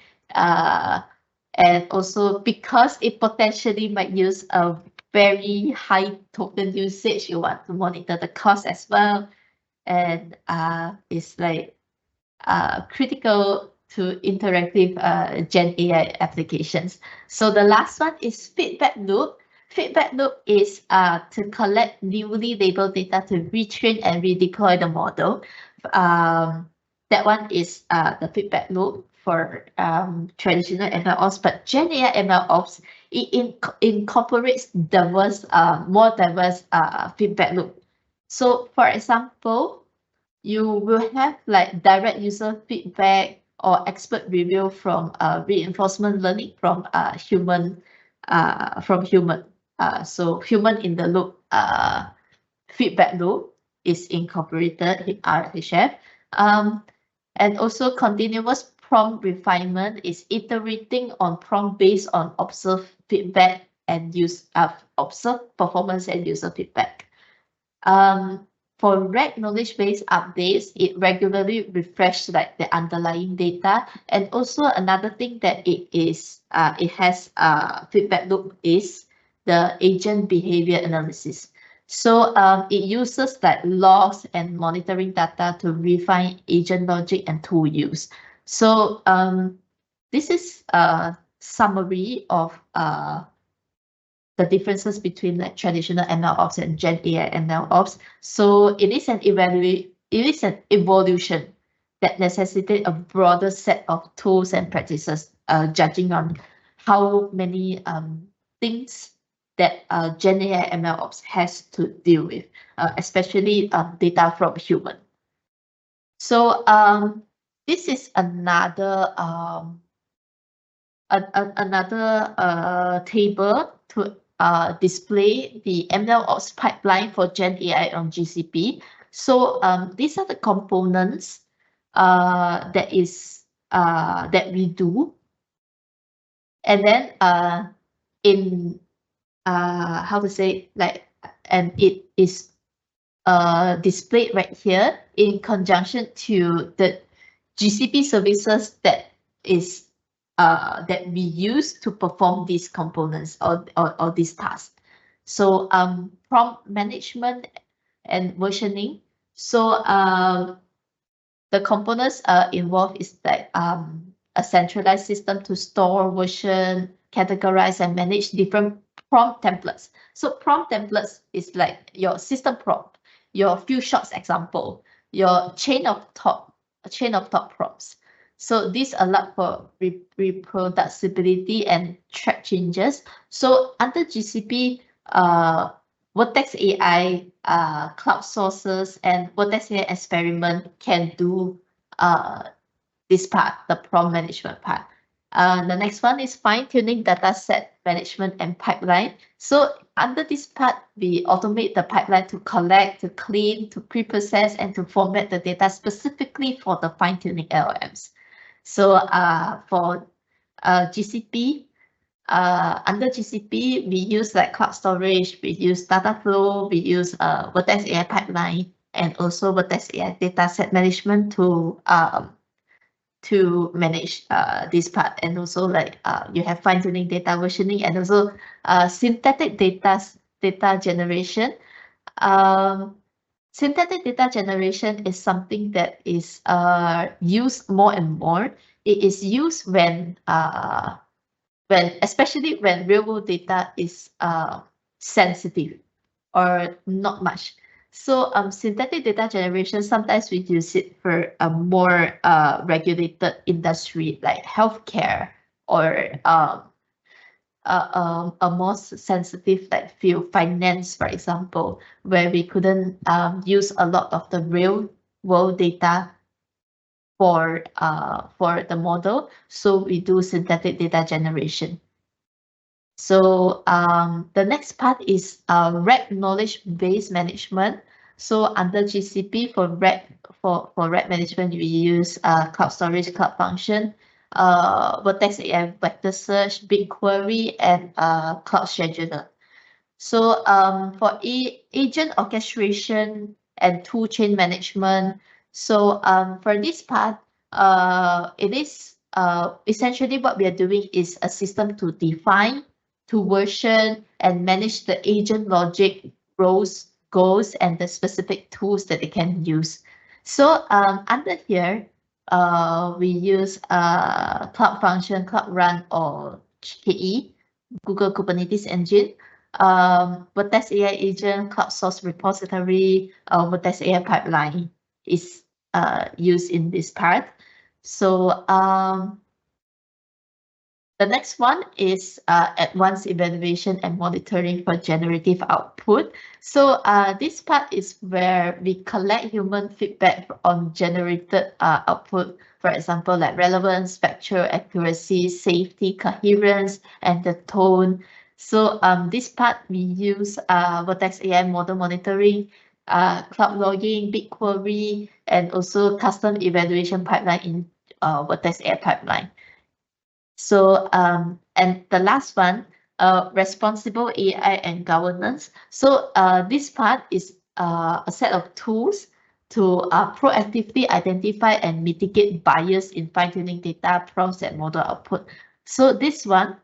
Speaker 1: and also because it potentially might use a very high token usage, you want to monitor the cost as well. And it's like critical to interactive Gen AI applications. So the last one is feedback loop. Feedback loop is to collect newly labeled data to retrain and redeploy the model. That one is the feedback loop for traditional MLOps, but Gen AI MLOps, it incorporates more diverse feedback loop. So for example, you will have like direct user feedback or expert review from reinforcement learning from human. So human in the loop feedback loop is incorporated in RHF. And also continuous prompt refinement is iterating on prompt based on observed feedback and observed performance and user feedback. For RAG knowledge base updates, it regularly refreshes like the underlying data. And also another thing that it has feedback loop is the agent behavior analysis. So it uses like logs and monitoring data to refine agent logic and tool use. So this is a summary of the differences between like traditional MLOps and Gen AI MLOps. So it is an evolution that necessitates a broader set of tools and practices, judging on how many things that Gen AI MLOps has to deal with, especially data from human. So this is another table to display the MLOps pipeline for Gen AI on GCP. So these are the components that we do, and then in how to say, like, and it is displayed right here in conjunction to the GCP services that we use to perform these components or these tasks. So prompt management and versioning. So the components involved is like a centralized system to store, version, categorize, and manage different prompt templates. So prompt templates is like your system prompt, your few shots example, your chain of top prompts. So this allows for reproducibility and track changes. So under GCP, Vertex AI, cloud sources, and Vertex AI experiment can do this part, the prompt management part. The next one is fine-tuning dataset management and pipeline. So under this part, we automate the pipeline to collect, to clean, to pre-process, and to format the data specifically for the fine-tuning LLMs. So for GCP, under GCP, we use like cloud storage, we use data flow, we use Vertex AI pipeline, and also Vertex AI dataset management to manage this part. And also like you have fine-tuning data versioning and also synthetic data generation. Synthetic data generation is something that is used more and more. It is used when especially when real world data is sensitive or not much. So synthetic data generation, sometimes we use it for a more regulated industry like healthcare or a more sensitive like field, finance, for example, where we couldn't use a lot of the real world data for the model. So we do synthetic data generation. So the next part is RAG knowledge base management. So under GCP for RAG management, we use cloud storage, cloud function, Vertex AI vector search, BigQuery, and cloud scheduler. So for agent orchestration and tool chain management. So for this part, it is essentially what we are doing is a system to define, to version, and manage the agent logic, roles, goals, and the specific tools that they can use. So under here, we use Cloud Function, Cloud Run, or KE, Google Kubernetes Engine. Vertex AI agent, cloud source repository, Vertex AI pipeline is used in this part. So the next one is advanced evaluation and monitoring for generative output. So this part is where we collect human feedback on generated output, for example, like relevance, spectral accuracy, safety, coherence, and the tone. So this part we use Vertex AI model monitoring, cloud logging, BigQuery, and also custom evaluation pipeline in Vertex AI pipeline. So and the last one, responsible AI and governance. So this part is a set of tools to proactively identify and mitigate bias in fine-tuning data prompts and model output. So this one,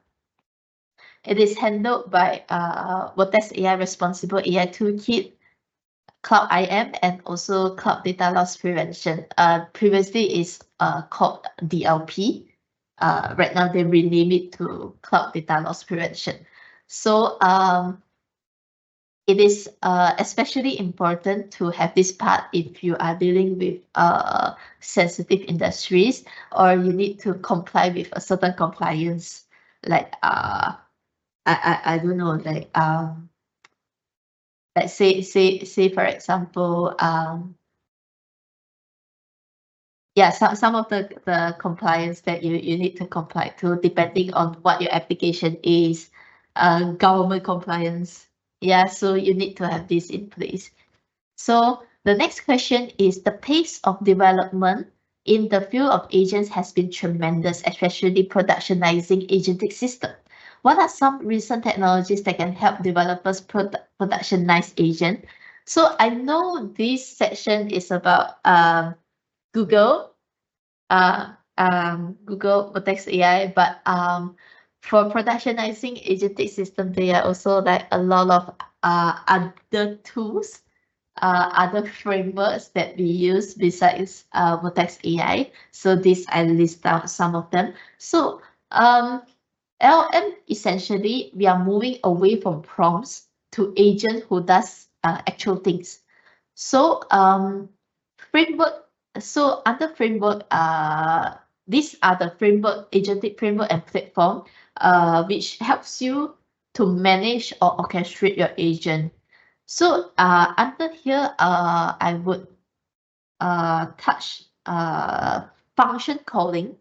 Speaker 1: it is handled by Vertex AI Responsible AI Toolkit, Cloud IM, and also Cloud Data Loss Prevention. Previously is called DLP. Right now they rename it to Cloud Data Loss Prevention. So it is especially important to have this part if you are dealing with sensitive industries or you need to comply with a certain compliance, like I don't know, like say for example, yeah, some of the compliance that you need to comply to depending on what your application is, government compliance. Yeah, so you need to have this in place. So the next question is the pace of development in the field of agents has been tremendous, especially productionizing agentic system. What are some recent technologies that can help developers productionize agent? So I know this section is about Google, Google Vertex AI, but for productionizing agentic system, there are also like a lot of other tools, other frameworks that we use besides Vertex AI. So this I list out some of them. So LLM, essentially, we are moving away from prompts to agent who does actual things. So framework. So under framework, these are the framework, agentic framework and platform, which helps you to manage or orchestrate your agent. So under here, I would touch function calling.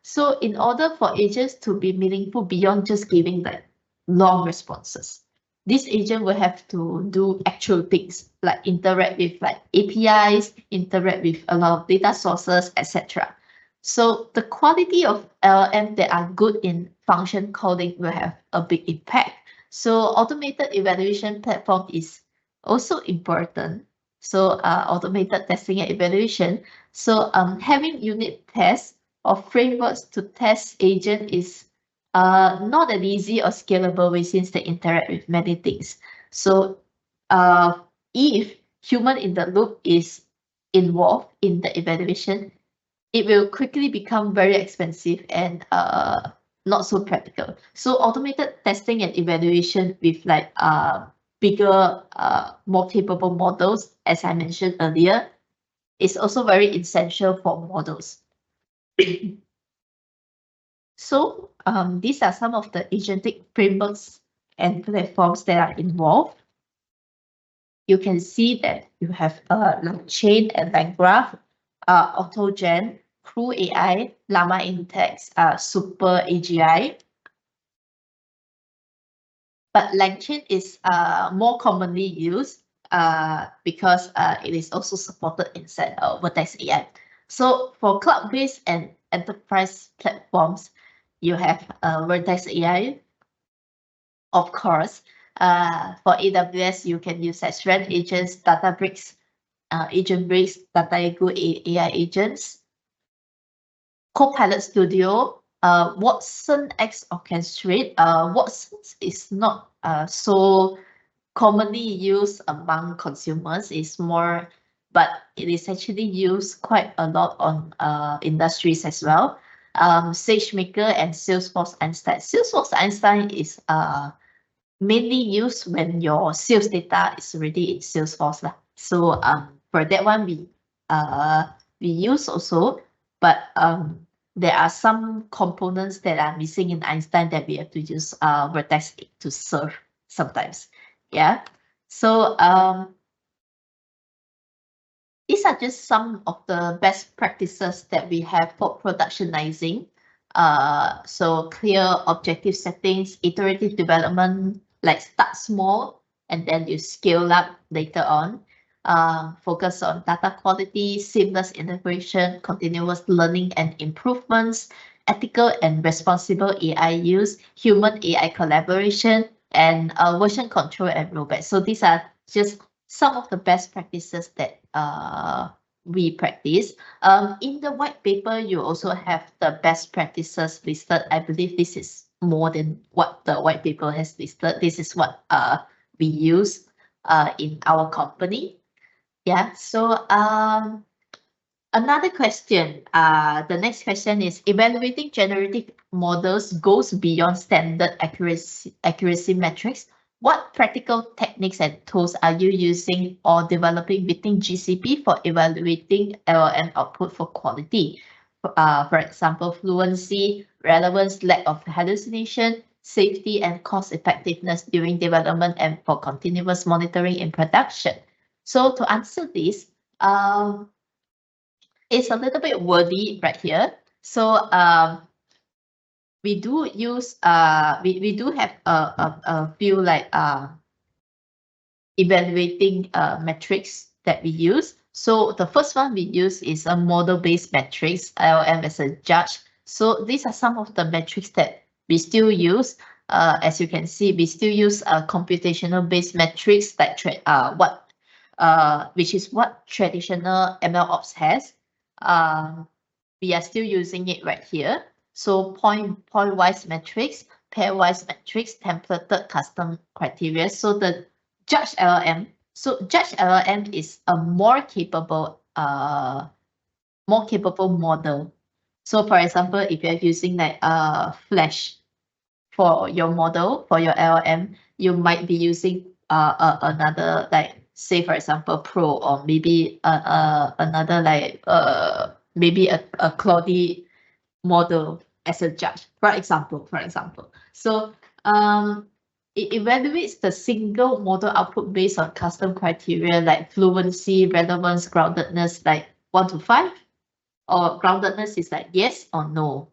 Speaker 1: So in order for agents to be meaningful beyond just giving like long responses, this agent will have to do actual things like interact with like APIs, interact with a lot of data sources, etc. So the quality of LLM that are good in function coding will have a big impact. So automated evaluation platform is also important. So automated testing and evaluation. So having unit tests or frameworks to test agent is not an easy or scalable way since they interact with many things. So if human in the loop is involved in the evaluation, it will quickly become very expensive and not so practical. So automated testing and evaluation with like bigger, more capable models, as I mentioned earlier, is also very essential for models. So these are some of the agentic frameworks and platforms that are involved. You can see that you have like chain and line graph, AutoGen, Crew AI, Llama Index, Super AGI. But LangChain is more commonly used because it is also supported inside Vertex AI. So for cloud-based and enterprise platforms, you have Vertex AI. Of course, for AWS, you can use Red Agents, Databricks, AgentBricks, Dataigu AI agents, Copilot Studio, Watson X Orchestrate. Watson is not so commonly used among consumers. It's more, but it is actually used quite a lot on industries as well. SageMaker and Salesforce Einstein. Salesforce Einstein is mainly used when your sales data is already in Salesforce lah. So for that one we use also, but there are some components that are missing in Einstein that we have to use Vertex to serve sometimes. Yeah. So these are just some of the best practices that we have for productionizing. So clear objective settings, iterative development, like start small and then you scale up later on. Focus on data quality, seamless integration, continuous learning and improvements, ethical and responsible AI use, human AI collaboration, and version control and rollback. So these are just some of the best practices that we practice. In the white paper, you also have the best practices listed. I believe this is more than what the white paper has listed. This is what we use in our company. Yeah, so another question, the next question is, evaluating generative models goes beyond standard accuracy metrics. What practical techniques and tools are you using or developing within GCP for evaluating LLM output for quality? For example, fluency, relevance, lack of hallucination, safety, and cost effectiveness during development and for continuous monitoring in production. So to answer this, it's a little bit wordy right here. So we do use we do have a few like evaluating metrics that we use. So the first one we use is a model-based metrics, LLM as a judge. So these are some of the metrics that we still use. As you can see, we still use computational-based metrics like which is what traditional MLOps has. We are still using it right here. So point-wise metrics, pairwise metrics, templated custom criteria. So the judge LLM. So judge LLM is a more capable model. So for example, if you're using like Flash for your model, for your LLM, you might be using another, like say for example Pro, or maybe another like maybe a Claude model as a judge, for example. So it evaluates the single model output based on custom criteria like fluency, relevance, groundedness, like 1 to 5, or groundedness is like yes or no.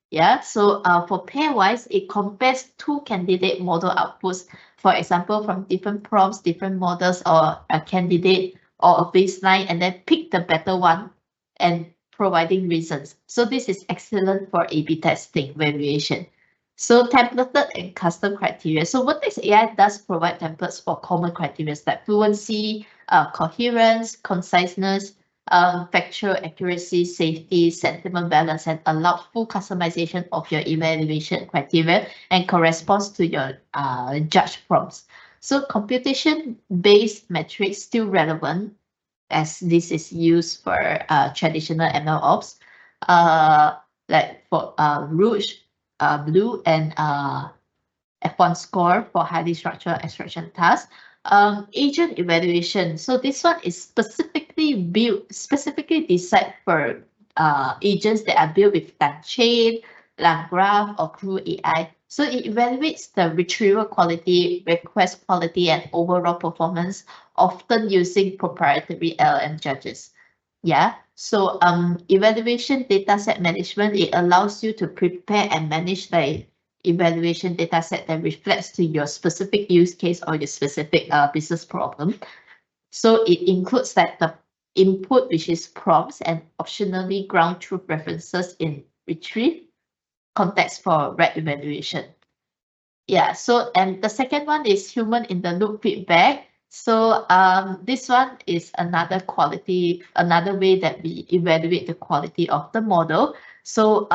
Speaker 1: Yeah, so for pairwise, it compares two candidate model outputs, for example, from different prompts, different models, or a candidate or a baseline, and then pick the better one and providing reasons. So this is excellent for A/B testing variation. So templated and custom criteria. So Vertex AI does provide templates for common criteria like fluency, coherence, conciseness, factual accuracy, safety, sentiment balance, and allow full customization of your evaluation criteria and corresponds to your judge prompts. So computation-based metrics still relevant as this is used for traditional MLOps, like for Rouge, Blue, and F1 score for highly structured extraction tasks. Agent evaluation. So this one is specifically designed for agents that are built with LangChain, LangGraph, or Crew AI. So it evaluates the retrieval quality, request quality, and overall performance, often using proprietary LLM judges. Yeah, so evaluation dataset management, it allows you to prepare and manage the evaluation dataset that reflects to your specific use case or your specific business problem. So it includes like the input, which is prompts, and optionally ground truth references in retrieve context for RAG evaluation. Yeah, so and the second one is human in the loop feedback. So this one is another way that we evaluate the quality of the model. So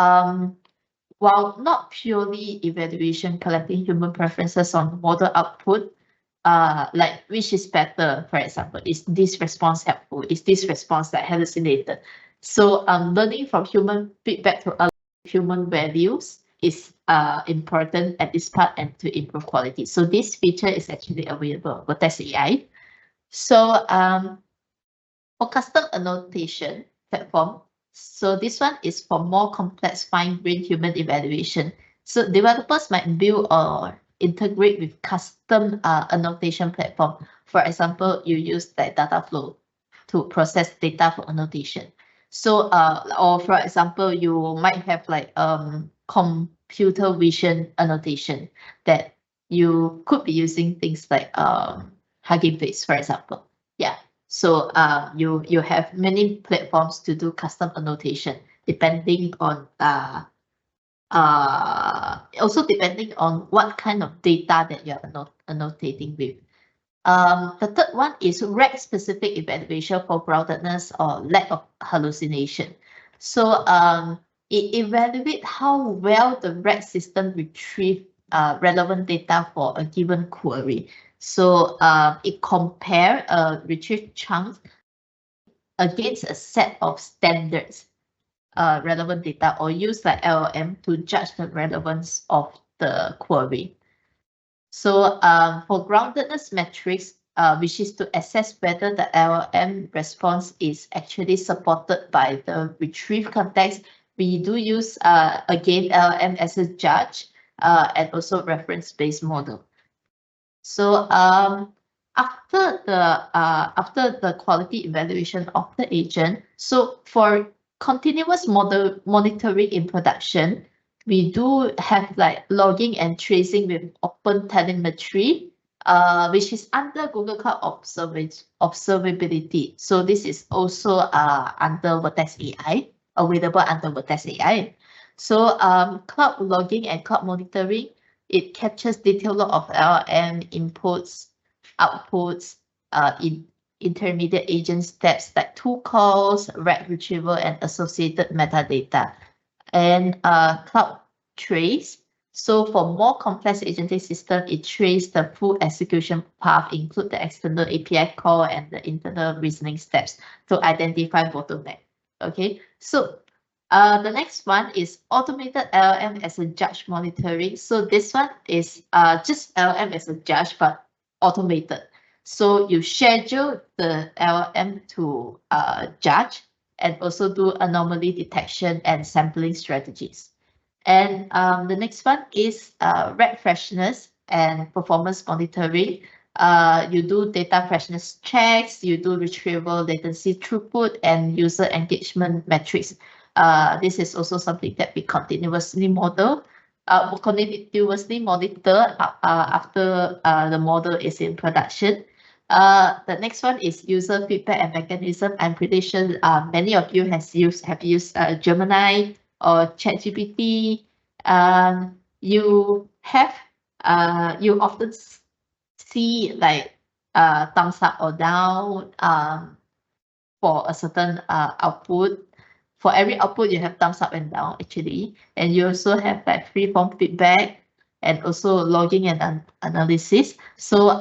Speaker 1: while not purely evaluation, collecting human preferences on model output, like which is better, for example, is this response helpful? Is this response like hallucinated? So learning from human feedback to human values is important at this part and to improve quality. So this feature is actually available for Vertex AI. So for custom annotation platform, so this one is for more complex fine-grained human evaluation. So developers might build or integrate with custom annotation platform. For example, you use the data flow to process data for annotation. So or for example, you might have like computer vision annotation that you could be using things like Hugging Face, for example. Yeah. So you have many platforms to do custom annotation depending on also depending on what kind of data that you're annotating with. The third one is RAG specific evaluation for groundedness or lack of hallucination. So it evaluates how well the RAG system retrieve relevant data for a given query. So it compare retrieved chunks against a set of standards relevant data or use like LLM to judge the relevance of the query. So for groundedness metrics, which is to assess whether the LLM response is actually supported by the retrieve context, we do use again LLM as a judge and also reference-based model. So after the quality evaluation of the agent, so for continuous model monitoring in production, we do have like logging and tracing with open telemetry, which is under Google Cloud observability. So this is also under Vertex AI, available under Vertex AI. So cloud logging and cloud monitoring, it captures detailed log of LLM inputs, outputs, intermediate agent steps like tool calls, RAG retrieval, and associated metadata. And cloud trace. So for more complex agentic system, it traces the full execution path, include the external API call and the internal reasoning steps to identify bottleneck. Okay, so the next one is automated LLM as a judge monitoring. So this one is just LLM as a judge, but automated. So you schedule the LLM to judge and also do anomaly detection and sampling strategies. And the next one is RAG freshness and performance monitoring. You do data freshness checks, you do retrieval latency throughput and user engagement metrics. This is also something that we continuously monitor after the model is in production. The next one is user feedback and mechanism. I'm pretty sure many of you have used Gemini or ChatGPT. You often see like thumbs up or down for a certain output. For every output, you have thumbs up and down actually, and you also have like free-form feedback and also logging and analysis. So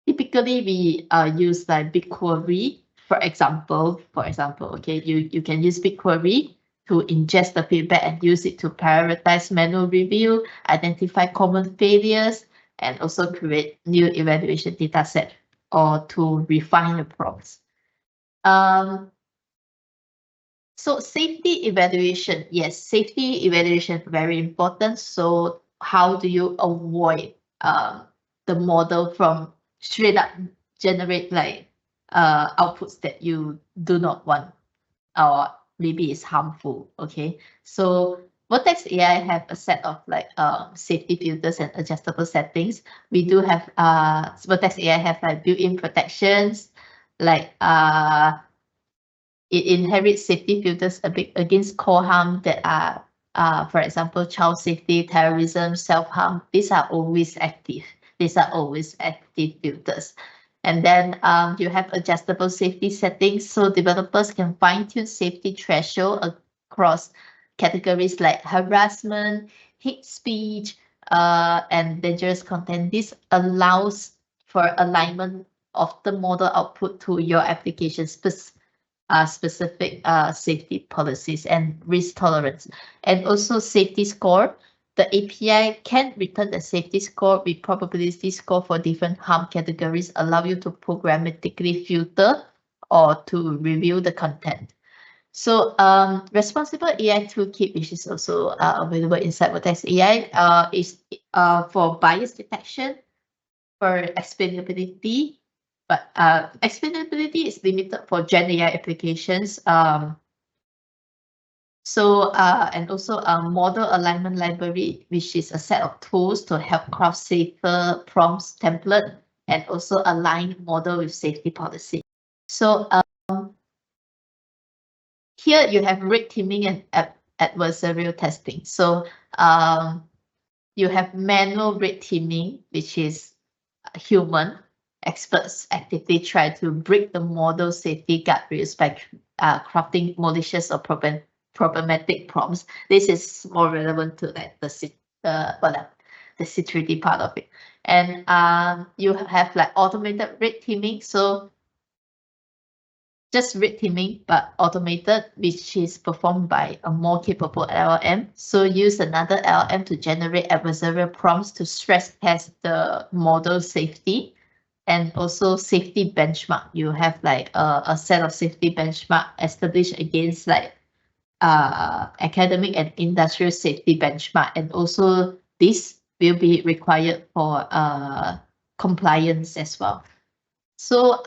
Speaker 1: typically we use like BigQuery, for example. Okay, you can use BigQuery to ingest the feedback and use it to prioritize manual review, identify common failures, and also create new evaluation data set or to refine the prompts. So safety evaluation, yes, safety evaluation very important. So how do you avoid the model from straight up generate like outputs that you do not want or maybe is harmful? Okay, so Vertex AI have a set of like safety filters and adjustable settings. We do have Vertex AI have like built-in protections like it inherits safety filters against core harm that are, for example, child safety, terrorism, self-harm. These are always active. These are always active filters. And then you have adjustable safety settings, so developers can fine-tune safety threshold across categories like harassment, hate speech, and dangerous content. This allows for alignment of the model output to your application specific safety policies and risk tolerance, and also safety score. The API can return the safety score with probability score for different harm categories, allow you to programmatically filter or to review the content. So responsible AI toolkit, which is also available inside Vertex AI, is for bias detection, for explainability, but explainability is limited for GenAI applications. And also a model alignment library, which is a set of tools to help craft safer prompts template and also align model with safety policy. So here you have red teaming and adversarial testing. So you have manual red teaming, which is human experts actively try to break the model safety guardrails by crafting malicious or problematic prompts. This is more relevant to like the security part of it. And you have like automated red teaming. So just red teaming, but automated, which is performed by a more capable LLM. So use another LLM to generate adversarial prompts to stress test the model safety. And also safety benchmark. You have like a set of safety benchmark established against like academic and industrial safety benchmark. And also this will be required for compliance as well. So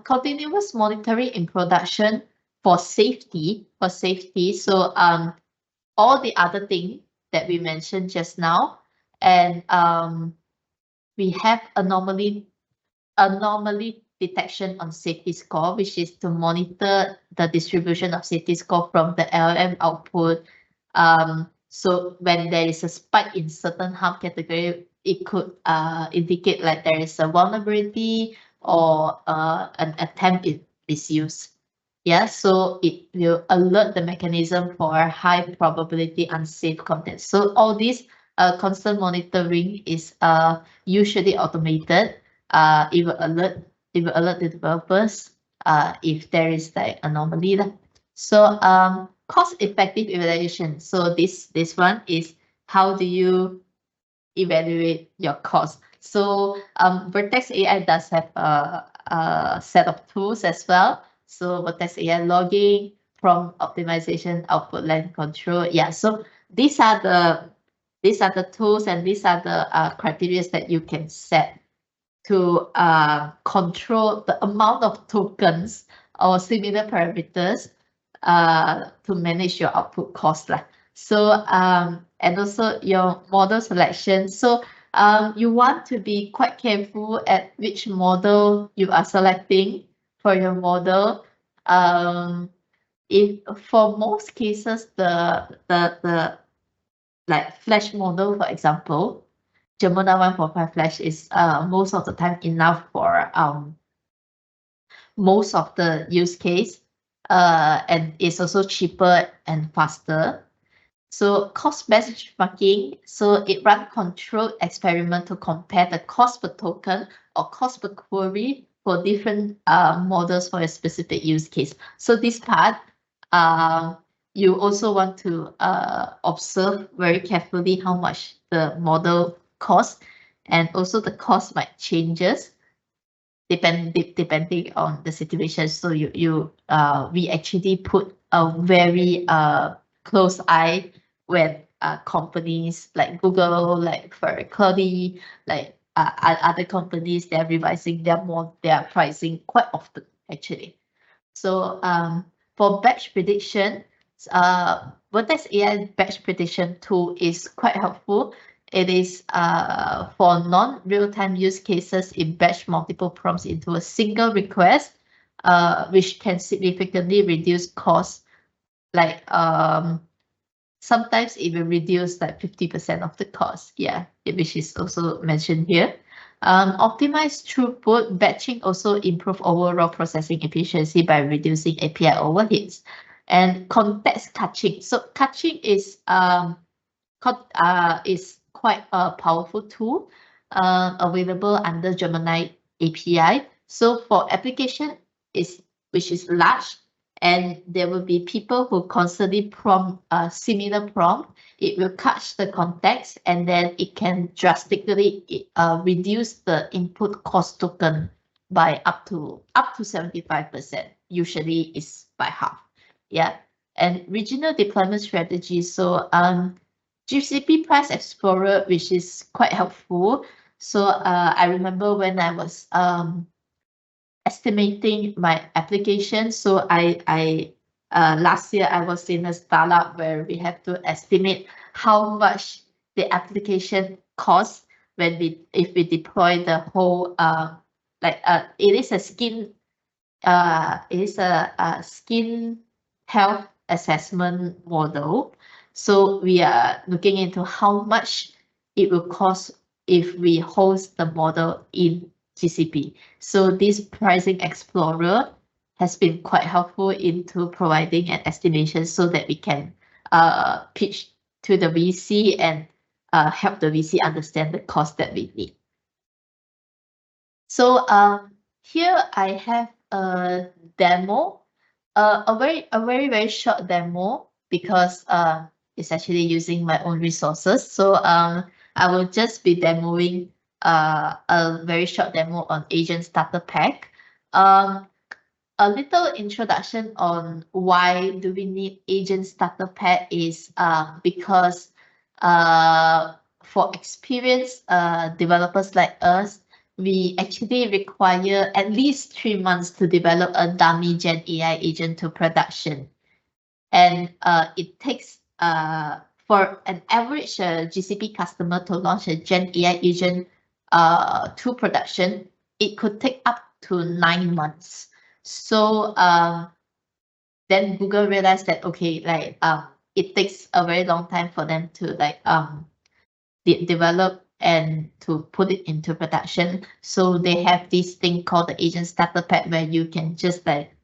Speaker 1: continuous monitoring in production for safety. So all the other things that we mentioned just now, and we have anomaly detection on safety score, which is to monitor the distribution of safety score from the LLM output. So when there is a spike in certain harm category, it could indicate like there is a vulnerability or an attempt is used. Yeah, so it will alert the mechanism for high probability unsafe content. So all this constant monitoring is usually automated. It will alert the developers if there is like anomaly. So cost-effective evaluation. So this one is how do you evaluate your cost. So Vertex AI does have a set of tools as well. So Vertex AI logging, prompt optimization, output length control. Yeah, so these are the tools and these are the criteria that you can set to control the amount of tokens or similar parameters to manage your output cost lah. So and also your model selection. So you want to be quite careful at which model you are selecting for your model. If for most cases the like Flash model, for example, Gemini 145 Flash is most of the time enough for most of the use case, and it's also cheaper and faster. So cost benchmarking, so it run controlled experiment to compare the cost per token or cost per query for different models for a specific use case. So this part, you also want to observe very carefully how much the model costs, and also the cost might changes depending on the situation. So we actually put a very close eye when companies like Google, like for Cloudy, like other companies, they're revising their pricing quite often actually. So for batch prediction, Vertex AI batch prediction tool is quite helpful. It is for non-real-time use cases, it batch multiple prompts into a single request, which can significantly reduce costs. Like sometimes it will reduce like 50% of the cost. Yeah, which is also mentioned here. Optimize throughput, batching also improve overall processing efficiency by reducing API overheads. And context catching. So catching is quite a powerful tool available under Gemini API. So for application which is large, and there will be people who constantly prompt a similar prompt, it will catch the context, and then it can drastically reduce the input cost token by up to 75%. Usually is by half. Yeah, and regional deployment strategy. So GCP Price Explorer, which is quite helpful. So I remember when I was estimating my application. So I last year I was in a startup where we have to estimate how much the application costs if we deploy the whole it is a skin health assessment model. So we are looking into how much it will cost if we host the model in GCP. So this pricing explorer has been quite helpful into providing an estimation so that we can pitch to the VC and help the VC understand the cost that we need. So here I have a demo, a very short demo, because it's actually using my own resources. So I will just be demoing a very short demo on Agent Starter Pack. A little introduction on why do we need Agent Starter Pack is because for experienced developers like us, we actually require at least 3 months to develop a dummy GenAI agent to production. And it takes for an average GCP customer to launch a GenAI agent to production, it could take up to 9 months. So then Google realized that, okay, like it takes a very long time for them to like develop and to put it into production. So they have this thing called the Agent Starter Pack, where you can just like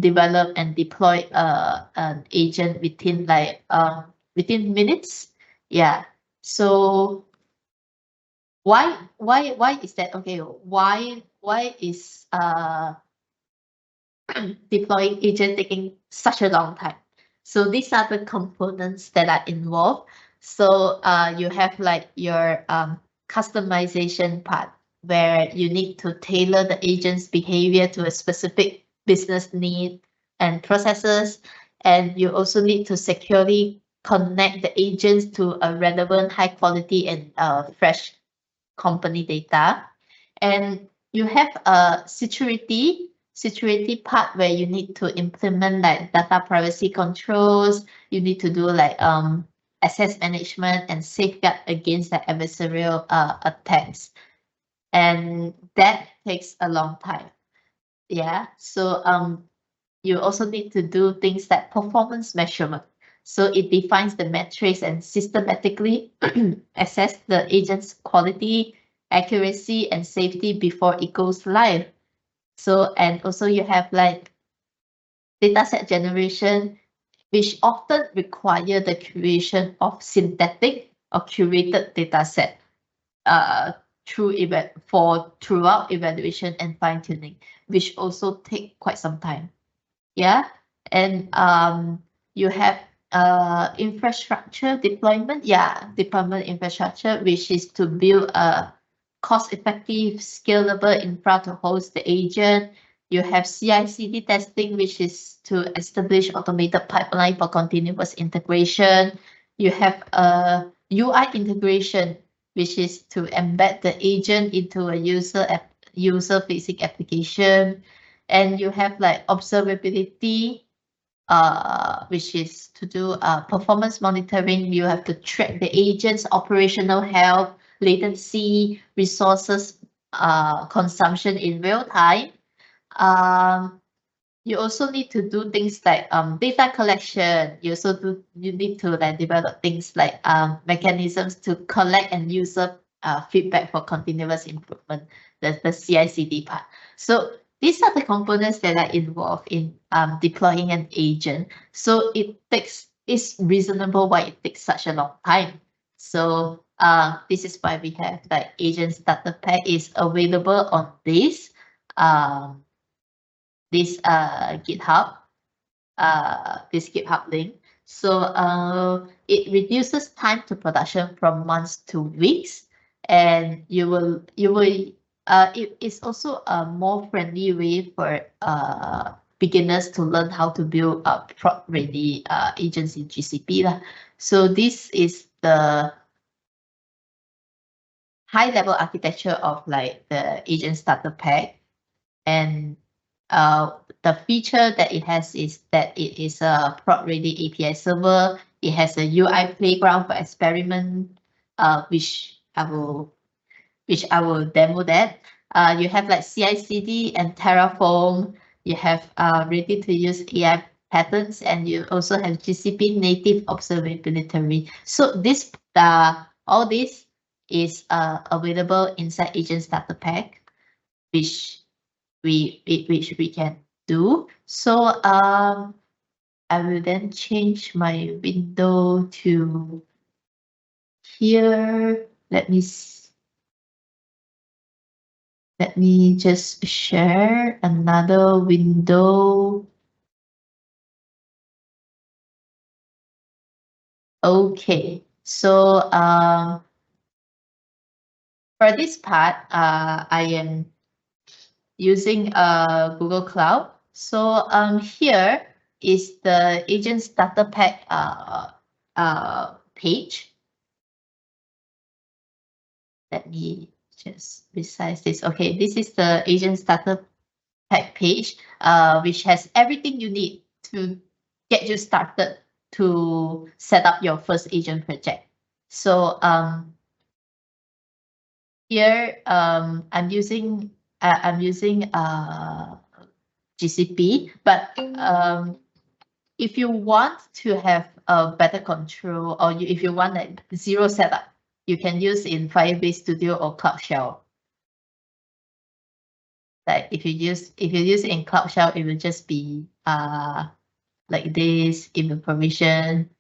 Speaker 1: develop and deploy an agent within like within minutes. Yeah. So why is that? Okay, why is deploying agent taking such a long time? So these are the components that are involved. So you have like your customization part, where you need to tailor the agent's behavior to a specific business need and processes. And you also need to securely connect the agents to a relevant, high quality and fresh company data. And you have security. security part where you need to implement like data privacy controls. You need to do like access management and safeguard against the adversarial attacks. And that takes a long time. Yeah, so you also need to do things like performance measurement. So it defines the metrics and systematically assess the agent's quality, accuracy, and safety before it goes live. So, and also you have like dataset generation, which often require the creation of synthetic or curated dataset throughout evaluation and fine-tuning, which also take quite some time. Yeah, and you have infrastructure deployment. Yeah, deployment infrastructure, which is to build a cost-effective, scalable infra to host the agent. You have CI/CD testing, which is to establish automated pipeline for continuous integration. You have a UI integration, which is to embed the agent into a user-facing application. And you have like observability, which is to do performance monitoring. You have to track the agent's operational health, latency, resources consumption in real time. You also need to do things like data collection. You need to like develop things like mechanisms to collect and user feedback for continuous improvement, the CI/CD part. So these are the components that are involved in deploying an agent. So it's reasonable why it takes such a long time. So this is why we have like agent starter pack is available on this GitHub link. So it reduces time to production from months to weeks, and it is also a more friendly way for beginners to learn how to build prod-ready agents in GCP lah. So this is the high-level architecture of like the agent starter pack, and the feature that it has is that it is a prod-ready API server. It has a UI playground for experiment, which I will demo that. You have like CI/CD and Terraform. You have ready-to-use AI patterns, and you also have GCP native observability. So this all this is available inside Agent Starter Pack, which we can do. So I will then change my window to here. Let me just share another window. Okay, so for this part, I am using Google Cloud. So here is the Agent Starter Pack page. Let me just resize this. Okay, this is the Agent Starter Pack page, which has everything you need to get you started to set up your first agent project. So here I'm using GCP, but if you want to have a better control, or if you want like zero setup, you can use in Firebase Studio or Cloud Shell. Like if you use it in Cloud Shell, it will just be like this, even permission,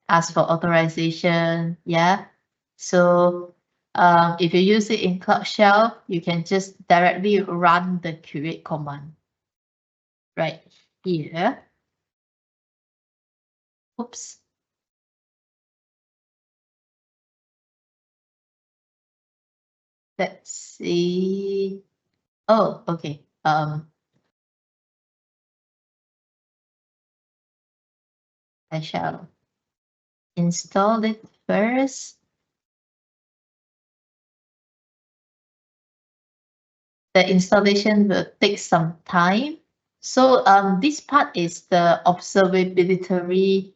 Speaker 1: ask for authorization. Yeah. So if you use it in Cloud Shell, you can just directly run the create command right here. Oops. Let's see. Oh, okay. I shall install it first. The installation will take some time. So this part is the observability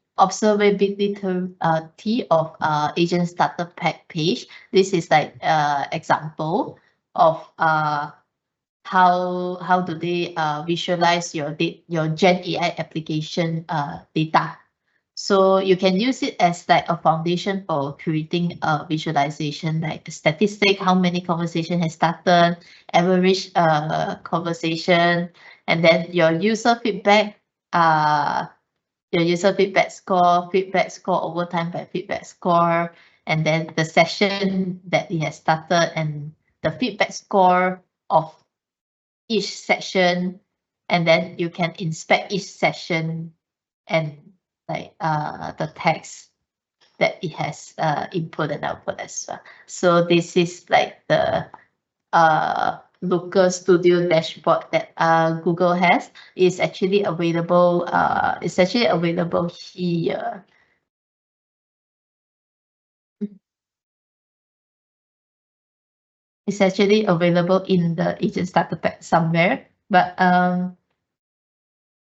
Speaker 1: of agent starter pack page. This is like example of how do they visualize your GenAI application data. So you can use it as like a foundation for creating a visualization, like the statistic, how many conversation has started, average conversation, and then your user feedback score over time by feedback score, and then the session that it has started and the feedback score of each section, and then you can inspect each session and like the text that it has input and output as well. So this is like the Looker Studio dashboard that Google has. Is actually available. It's actually available here. It's actually available in the agent starter pack somewhere, but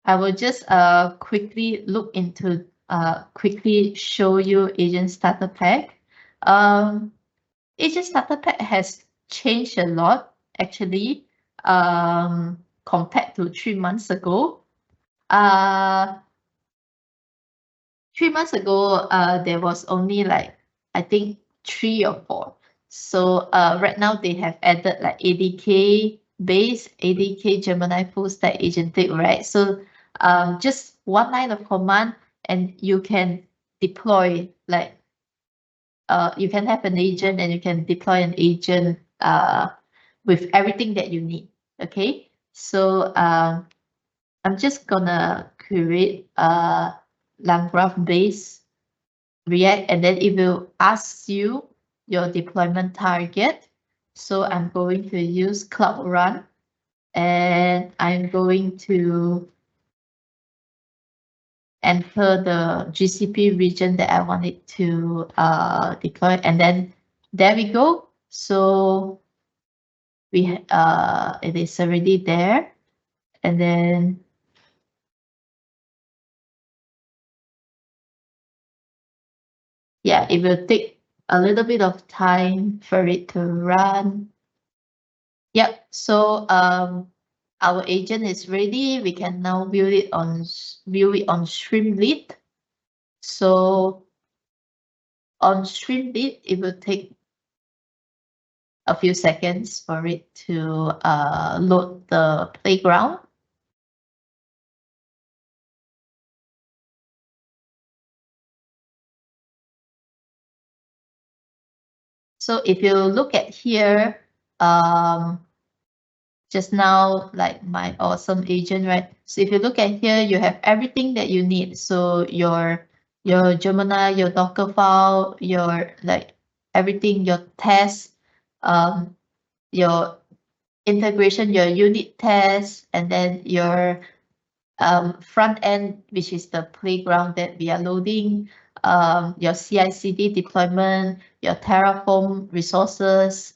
Speaker 1: I will just quickly look into quickly show you agent starter pack. Agent starter pack has changed a lot actually compared to 3 months ago. 3 months ago, there was only like, I think 3 or 4. So right now they have added like ADK base, ADK Gemini full stack agentic, right? So just one line of command and you can deploy like, you can have an agent and you can deploy an agent with everything that you need, okay? So I'm just gonna create a LangGraph based React, and then it will ask you your deployment target. So I'm going to use Cloud Run, and I'm going to enter the GCP region that I wanted to deploy, and then there we go. So we it is already there, and then yeah, it will take a little bit of time for it to run. Yep. So our agent is ready. We can now view it on Streamlit. So on Streamlit, it will take a few seconds for it to load the playground. So if you look at here, just now, like my awesome agent, right? So if you look at here, you have everything that you need. So your Gemini, your Docker file, your like everything, your tests, your integration, your unit tests, and then your front end, which is the playground that we are loading, your CI/CD deployment, your Terraform resources.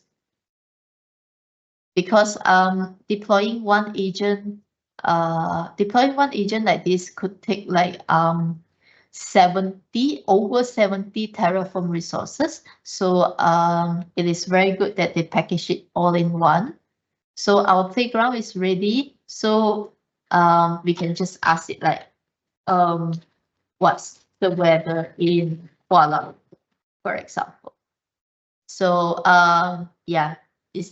Speaker 1: Because deploying one agent like this could take like over 70 Terraform resources. So it is very good that they package it all in one. So our playground is ready. So we can just ask it like, what's the weather in Kuala, for example. So yeah, it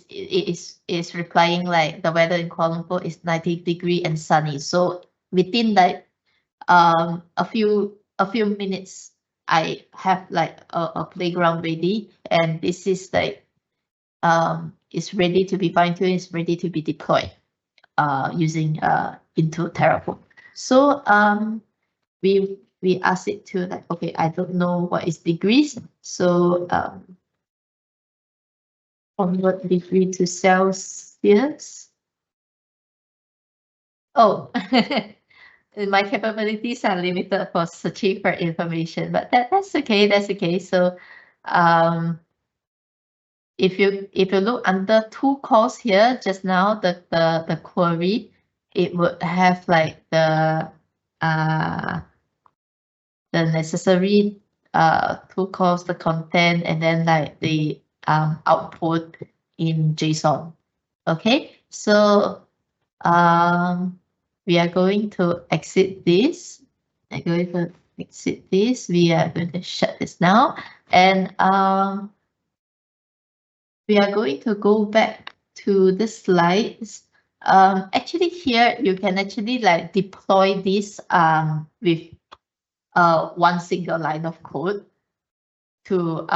Speaker 1: is replying like the weather in Kuala Lumpur is 90 degree and sunny. So within like a few minutes, I have like a playground ready, and this is like it's ready to be fine-tuned, it's ready to be deployed using into Terraform. So we ask it to like, okay, I don't know what is degrees, so convert degree to Celsius. Oh, my capabilities are limited for searching for information, but that's okay. That's okay. So, if you look under two calls here just now, the query, it would have like the necessary tool calls, the content, and then like the output in JSON. Okay, so we are going to exit this. I'm going to exit this. We are going to shut this now, and we are going to go back to the slides. Actually, here you can actually like deploy this with one single line of code to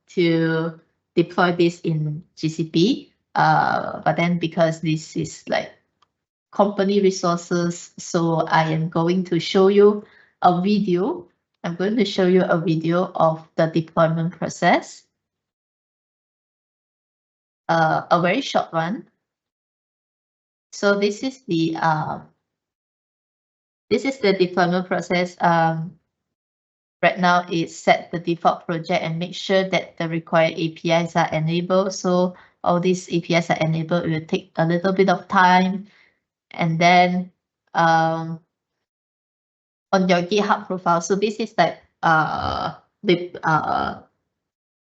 Speaker 1: to deploy this in GCP. But then because this is like company resources, so I am going to show you a video. I'm going to show you a video of the deployment process. A very short one. So this is the deployment process. Right now, it's set the default project and make sure that the required APIs are enabled. So all these APIs are enabled. It will take a little bit of time, and then on your GitHub profile. So this is like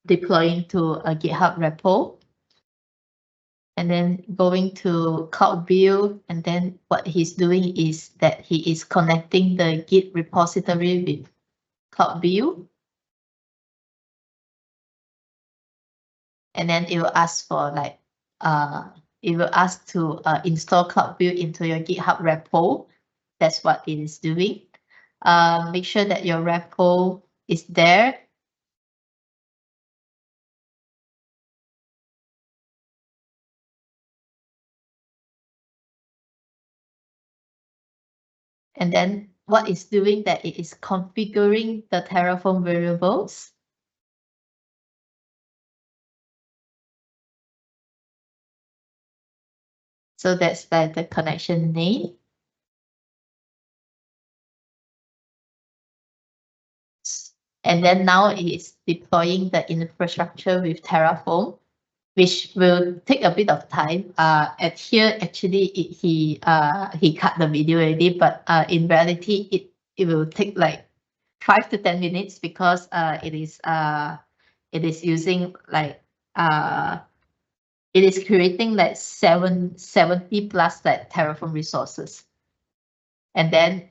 Speaker 1: deploying to a GitHub repo. And then going to Cloud View, and then what he's doing is that he is connecting the Git repository with Cloud View. And then it will ask for like, it will ask to install Cloud View into your GitHub repo. That's what it is doing. Make sure that your repo is there. And then what it's doing that it is configuring the Terraform variables. So that's like the connection name. And then now it's deploying the infrastructure with Terraform, which will take a bit of time. At here, actually, he cut the video already, but in reality, it will take like 5 to 10 minutes because it is using like it is creating like 70 plus like Terraform resources, and then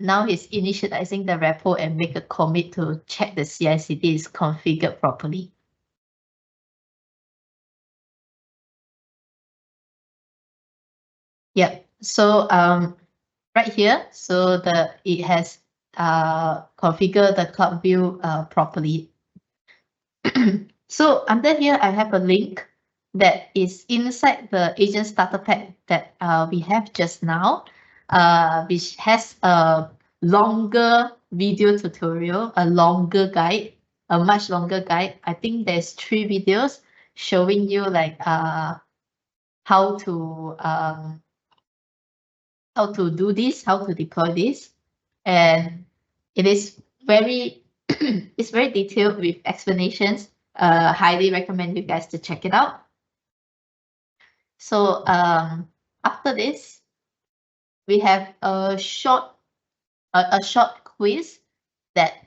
Speaker 1: now he's initializing the repo and make a commit to check the CI/CD is configured properly. Yep. So right here, so it has configured the Cloud View properly. So under here, I have a link that is inside the agent starter pack that we have just now, which has a longer video tutorial, a longer guide, a much longer guide. I think there's 3 videos showing you like how to do this, how to deploy this, and it is very it's very detailed with explanations. Highly recommend you guys to check it out. So after this, we have a short quiz that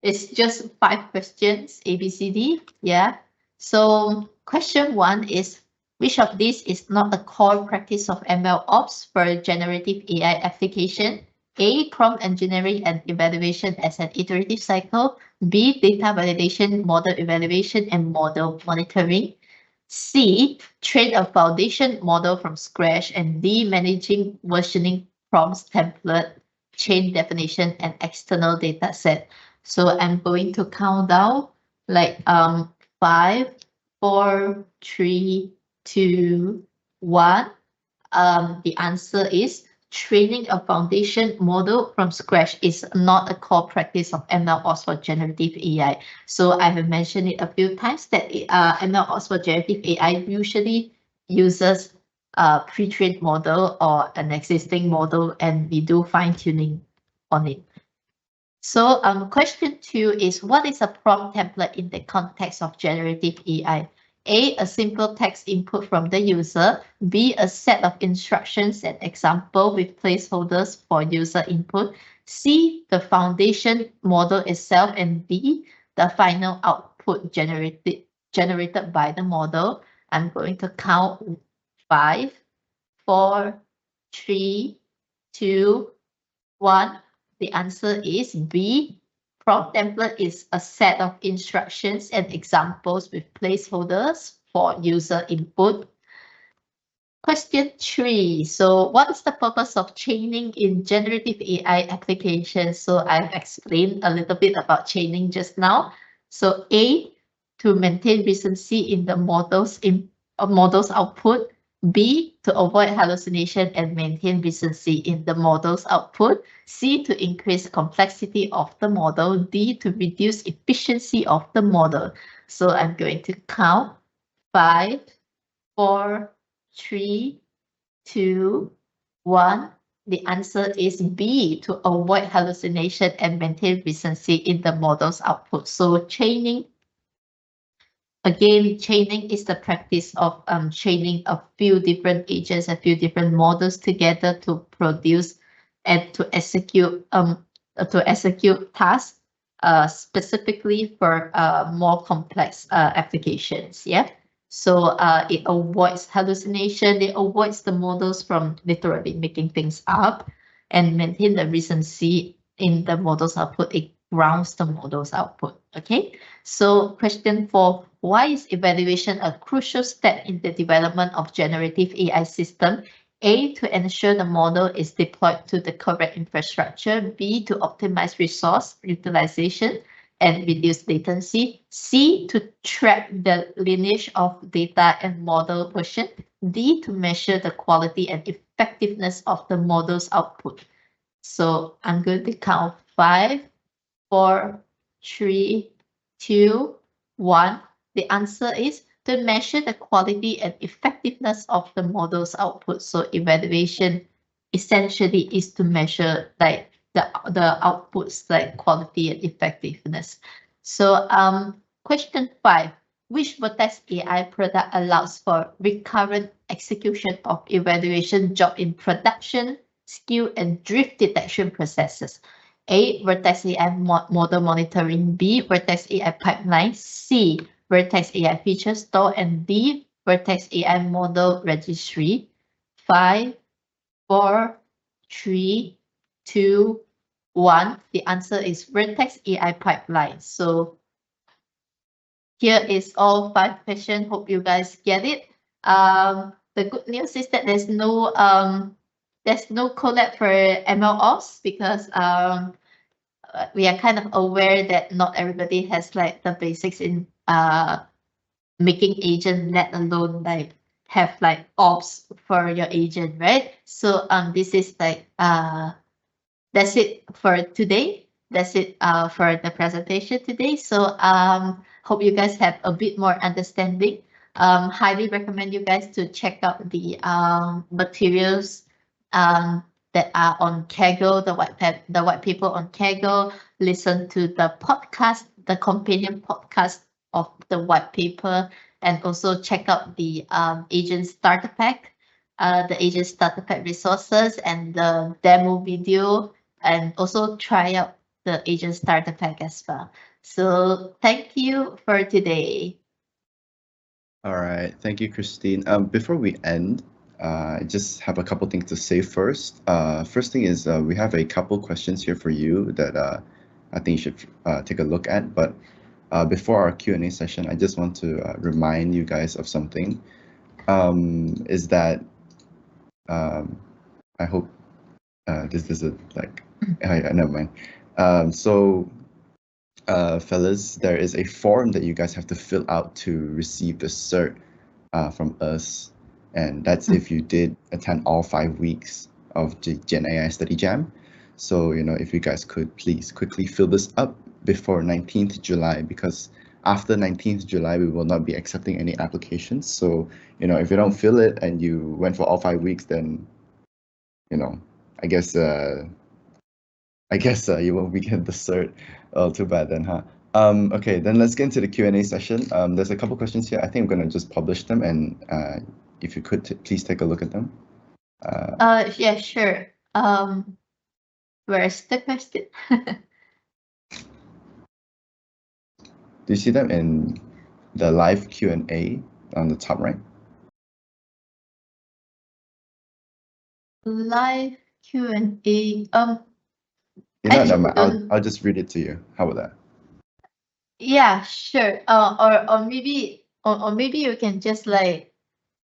Speaker 1: it's just 5 questions, ABCD. Yeah. So question 1 is, which of these is not a core practice of MLOps for generative AI application? A, prompt engineering and evaluation as an iterative cycle. B, data validation, model evaluation, and model monitoring. C, train a foundation model from scratch. And D, managing versioning prompts, template, chain definition, and external data set. So I'm going to count down like 5, 4, 3, 2, 1. The answer is training a foundation model from scratch is not a core practice of MLOps for generative AI. So I have mentioned it a few times that MLOps for generative AI usually uses a pre-trained model or an existing model, and we do fine-tuning on it. So question 2 is, what is a prompt template in the context of generative AI? A simple text input from the user, B, a set of instructions and example with placeholders for user input, C, the foundation model itself, and D, the final output generated by the model. I'm going to count 5, 4, 3, 2, 1. The answer is B. Prompt template is a set of instructions and examples with placeholders for user input. Question 3. So what is the purpose of chaining in generative AI applications? So I've explained a little bit about chaining just now. So A, to maintain recency in the model's output. B, to avoid hallucination and maintain recency in the model's output. C, to increase complexity of the model. D, to reduce efficiency of the model. So I'm going to count 5, 4, 3, 2, 1. The answer is B, to avoid hallucination and maintain recency in the model's output. So chaining, again, chaining is the practice of chaining a few different agents, a few different models together to produce and to execute tasks specifically for more complex applications. Yeah. So it avoids hallucination, it avoids the models from literally making things up, and maintain the recency in the model's output. It grounds the model's output. Okay, so question 4, why is evaluation a crucial step in the development of generative AI system? A, to ensure the model is deployed to the correct infrastructure. B, to optimize resource utilization and reduce latency. C, to track the lineage of data and model version. D, to measure the quality and effectiveness of the model's output. So I'm going to count 5, 4, 3, 2, 1. The answer is to measure the quality and effectiveness of the model's output. So evaluation essentially is to measure like the outputs, like quality and effectiveness. So question 5, which Vertex AI product allows for recurrent execution of evaluation job in production, skew and drift detection processes? A, Vertex AI model monitoring. B, Vertex AI pipeline. C, Vertex AI feature store. And D, Vertex AI model registry. 5, 4, 3, 2, 1. The answer is Vertex AI pipeline. So here is all 5 questions. Hope you guys get it. The good news is that there's no collab for MLOps because we are kind of aware that not everybody has like the basics in making agent, let alone like have like ops for your agent, right? So this is like that's it for today. That's it for the presentation today. So hope you guys have a bit more understanding. Highly recommend you guys to check out the materials that are on Kaggle, the white paper on Kaggle. Listen to the podcast, the companion podcast of the white paper, and also check out the agent starter pack, the agent starter pack resources and the demo video, and also try out the agent starter pack as well. So thank you for today.
Speaker 2: All right, thank you, Christine. Before we end, I just have a couple things to say first. First thing is we have a couple questions here for you that I think you should take a look at. But before our Q&A session, I just want to remind you guys of something. Is that I hope this is like never mind. So fellas, there is a form that you guys have to fill out to receive the cert from us. And that's if you did attend all 5 weeks of the GenAI Study Jam. So, you know, if you guys could please quickly fill this up before 19th July, because after 19th July, we will not be accepting any applications. So, you know, if you don't fill it and you went for all 5 weeks, then, you know, I guess you won't be getting the cert. Oh, too bad then, huh? Okay, then let's get into the Q&A session. There's a couple questions here. I think I'm going to just publish them, and if you could please take a look at them.
Speaker 1: Yeah, sure. Where's the question?
Speaker 2: Do you see them in the live Q&A on the top right?
Speaker 1: Live Q&A.
Speaker 2: You know,
Speaker 1: Actually,
Speaker 2: I'll just read it to you. How about that?
Speaker 1: Yeah, sure. Or maybe you can just like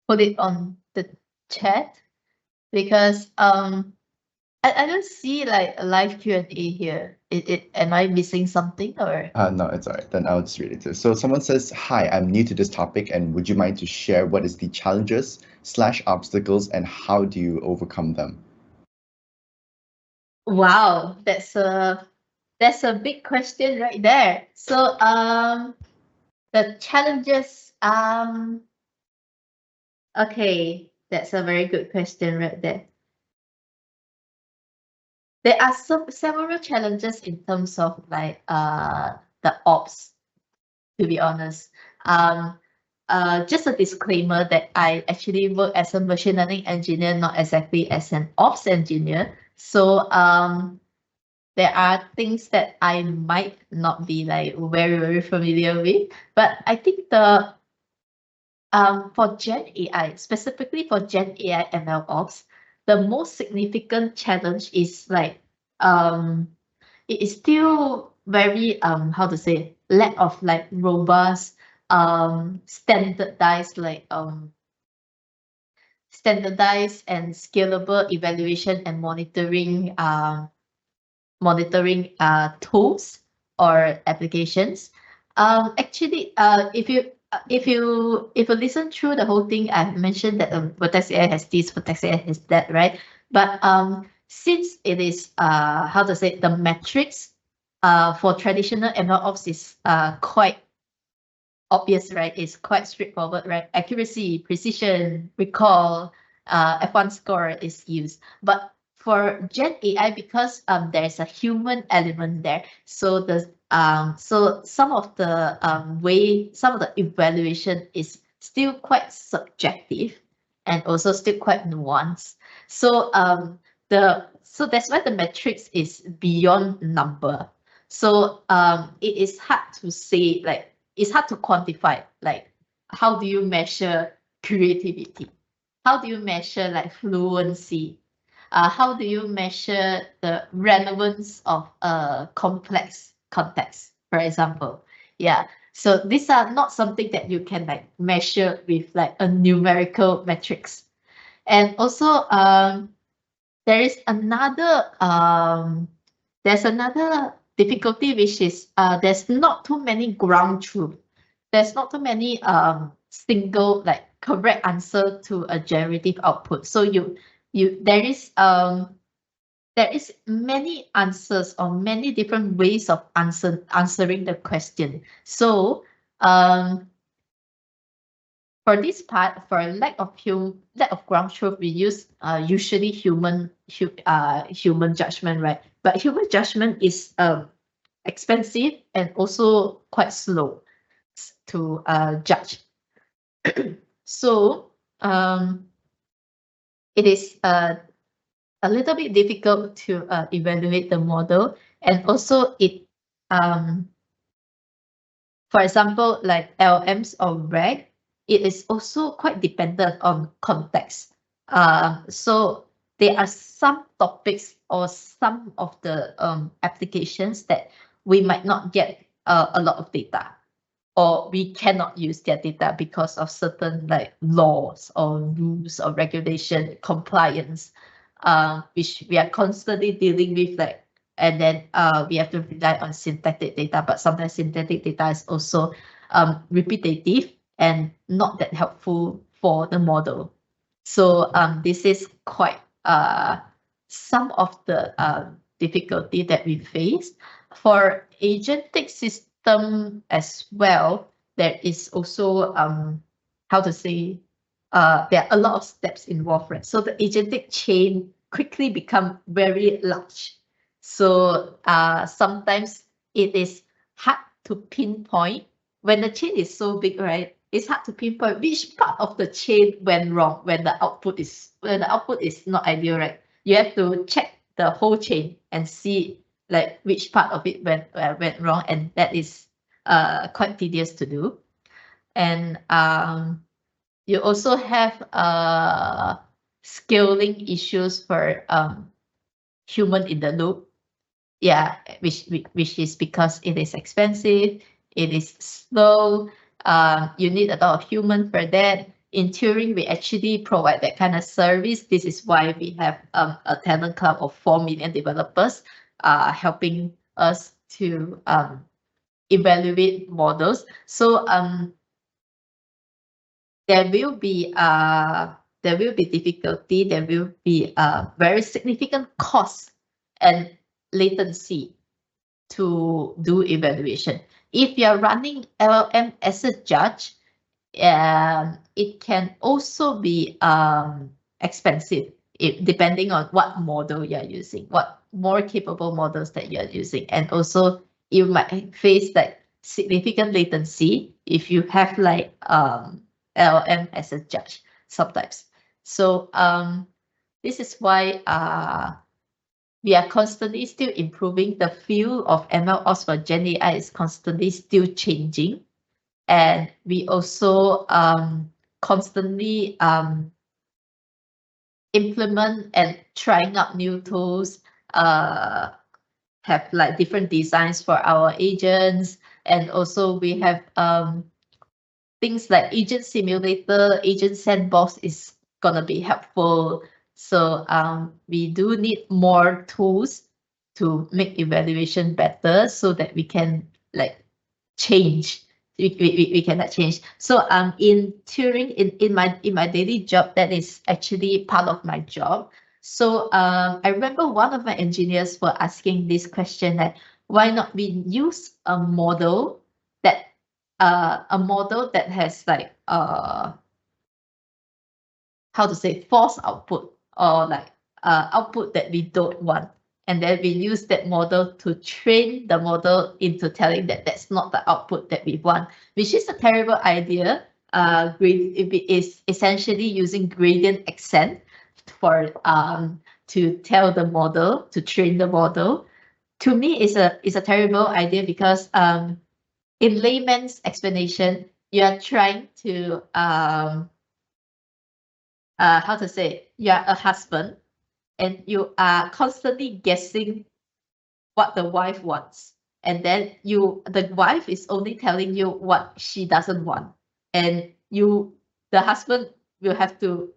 Speaker 1: put it on the chat, because I don't see like a live Q&A here. Am I missing something, or?
Speaker 2: No, it's all right. Then I'll just read it too. So someone says, "Hi, I'm new to this topic, and would you mind to share what is the challenges/obstacles and how do you overcome them?"
Speaker 1: Wow, that's a big question right there. So the challenges, okay, that's a very good question right there. There are several challenges in terms of like the ops, to be honest. Just a disclaimer that I actually work as a machine learning engineer, not exactly as an ops engineer. So there are things that I might not be like very familiar with, but I think the for GenAI, specifically for GenAI MLOps, the most significant challenge is like it is still very how to say, lack of like robust standardized standardized and scalable evaluation and monitoring tools or applications. Actually, if you listen through the whole thing, I've mentioned that Vertex AI has this, Vertex AI has that, right? But since it is how to say, the metrics for traditional MLOps is quite obvious, right? It's quite straightforward, right? Accuracy, precision, recall, F1 score is used. But for Gen AI, because there's a human element there, so the so some of the some of the evaluation is still quite subjective and also still quite nuanced. So so that's why the metrics is beyond number. So it is hard to say, like, it's hard to quantify, like, how do you measure creativity? How do you measure like fluency? How do you measure the relevance of a complex context, for example? Yeah. So these are not something that you can like measure with like a numerical metrics. And also there is another difficulty, which is there's not too many ground truth. There's not too many single like correct answer to a generative output. So there is many answers or many different ways of answering the question. So for this part, for lack of ground truth, we use usually human judgment, right? But human judgment is expensive and also quite slow to judge. So it is a little bit difficult to evaluate the model, and also it for example, like LMs or RAG, it is also quite dependent on context. So there are some topics or some of the applications that we might not get a lot of data, or we cannot use their data because of certain like laws or rules or regulation compliance, which we are constantly dealing with, like, and then we have to rely on synthetic data, but sometimes synthetic data is also repetitive and not that helpful for the model. So this is quite some of the difficulty that we face. For agentic system as well, there is also how to say, there are a lot of steps involved, right? So the agentic chain quickly become very large. So sometimes it is hard to pinpoint when the chain is so big, right? It's hard to pinpoint which part of the chain went wrong when the output is not ideal, right? You have to check the whole chain and see like which part of it went wrong, and that is quite tedious to do. And you also have scaling issues for human in the loop. Yeah, which is because it is expensive, it is slow, you need a lot of human for that. In Turing, we actually provide that kind of service. This is why we have a talent club of 4 million developers helping us to evaluate models. So there will be difficulty, there will be very significant cost and latency to do evaluation. If you're running LLM as a judge, it can also be expensive, depending on what model you're using, what more capable models that you're using. And also you might face like significant latency if you have like LLM as a judge sometimes. So this is why we are constantly still improving. The field of MLOps for GenAI is constantly still changing. And we also constantly implement and trying out new tools, have like different designs for our agents. And also we have things like agent simulator, agent sandbox is gonna be helpful. So we do need more tools to make evaluation better so that we can like change. We cannot change. So in Turing, in my daily job, that is actually part of my job. So I remember one of my engineers were asking this question that why not we use a model that has like how to say false output, or like output that we don't want, and then we use that model to train the model into telling that that's not the output that we want, which is a terrible idea. It is essentially using gradient ascent for to tell the model, to train the model. To me, is a terrible idea because in layman's explanation, you are trying to how to say, you are a husband and you are constantly guessing what the wife wants, and then the wife is only telling you what she doesn't want, and the husband will have to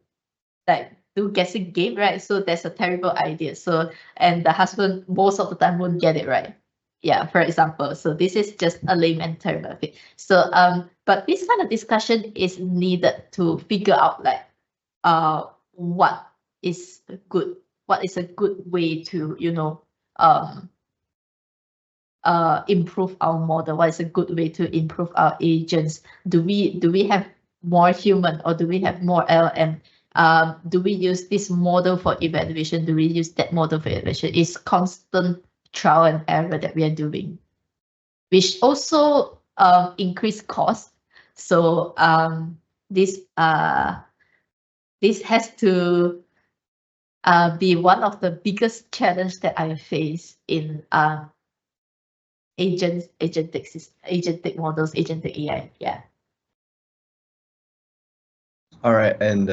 Speaker 1: like do guessing game, right? So that's a terrible idea. So, and the husband most of the time won't get it right. Yeah, for example. So this is just a layman term of it. So but this kind of discussion is needed to figure out like what is a good way to, you know, improve our model. What is a good way to improve our agents? Do we have more human, or do we have more LM? Do we use this model for evaluation? Do we use that model for evaluation? It's constant trial and error that we are doing, which also increase cost. So this has to be one of the biggest challenge that I face in agentic models, agentic AI. Yeah.
Speaker 2: All right, and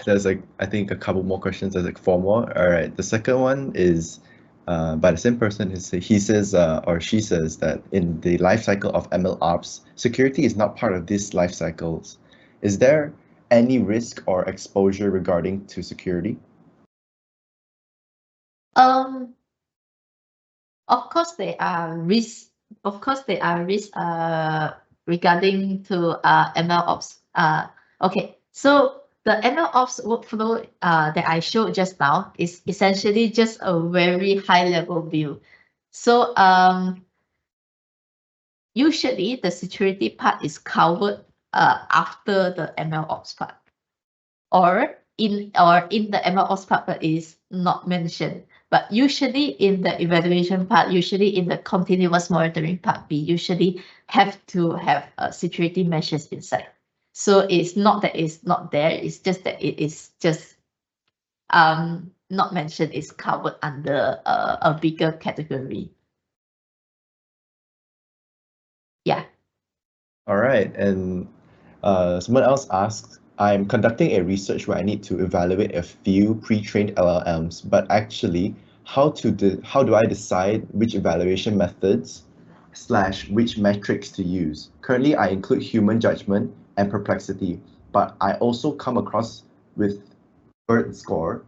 Speaker 2: there's like I think a couple more questions. There's like 4 more. All right, the second one is by the same person. He says or she says that in the life cycle of MLOps, security is not part of these life cycles. Is there any risk or exposure regarding to security?
Speaker 1: Of course there are risks. Regarding to MLOps. Okay, so the MLOps workflow that I showed just now is essentially just a very high level view. So usually the security part is covered after the MLOps part, or in the MLOps part, but is not mentioned. But usually in the evaluation part, usually in the continuous monitoring part, we usually have to have security measures inside. So it's not that it's not there, it's just that it is just not mentioned, it's covered under a bigger category. Yeah.
Speaker 2: All right, and someone else asks, I'm conducting a research where I need to evaluate a few pre-trained LLMs, but actually, how do I decide which evaluation methods / which metrics to use? Currently, I include human judgment and perplexity, but I also come across with BERT score,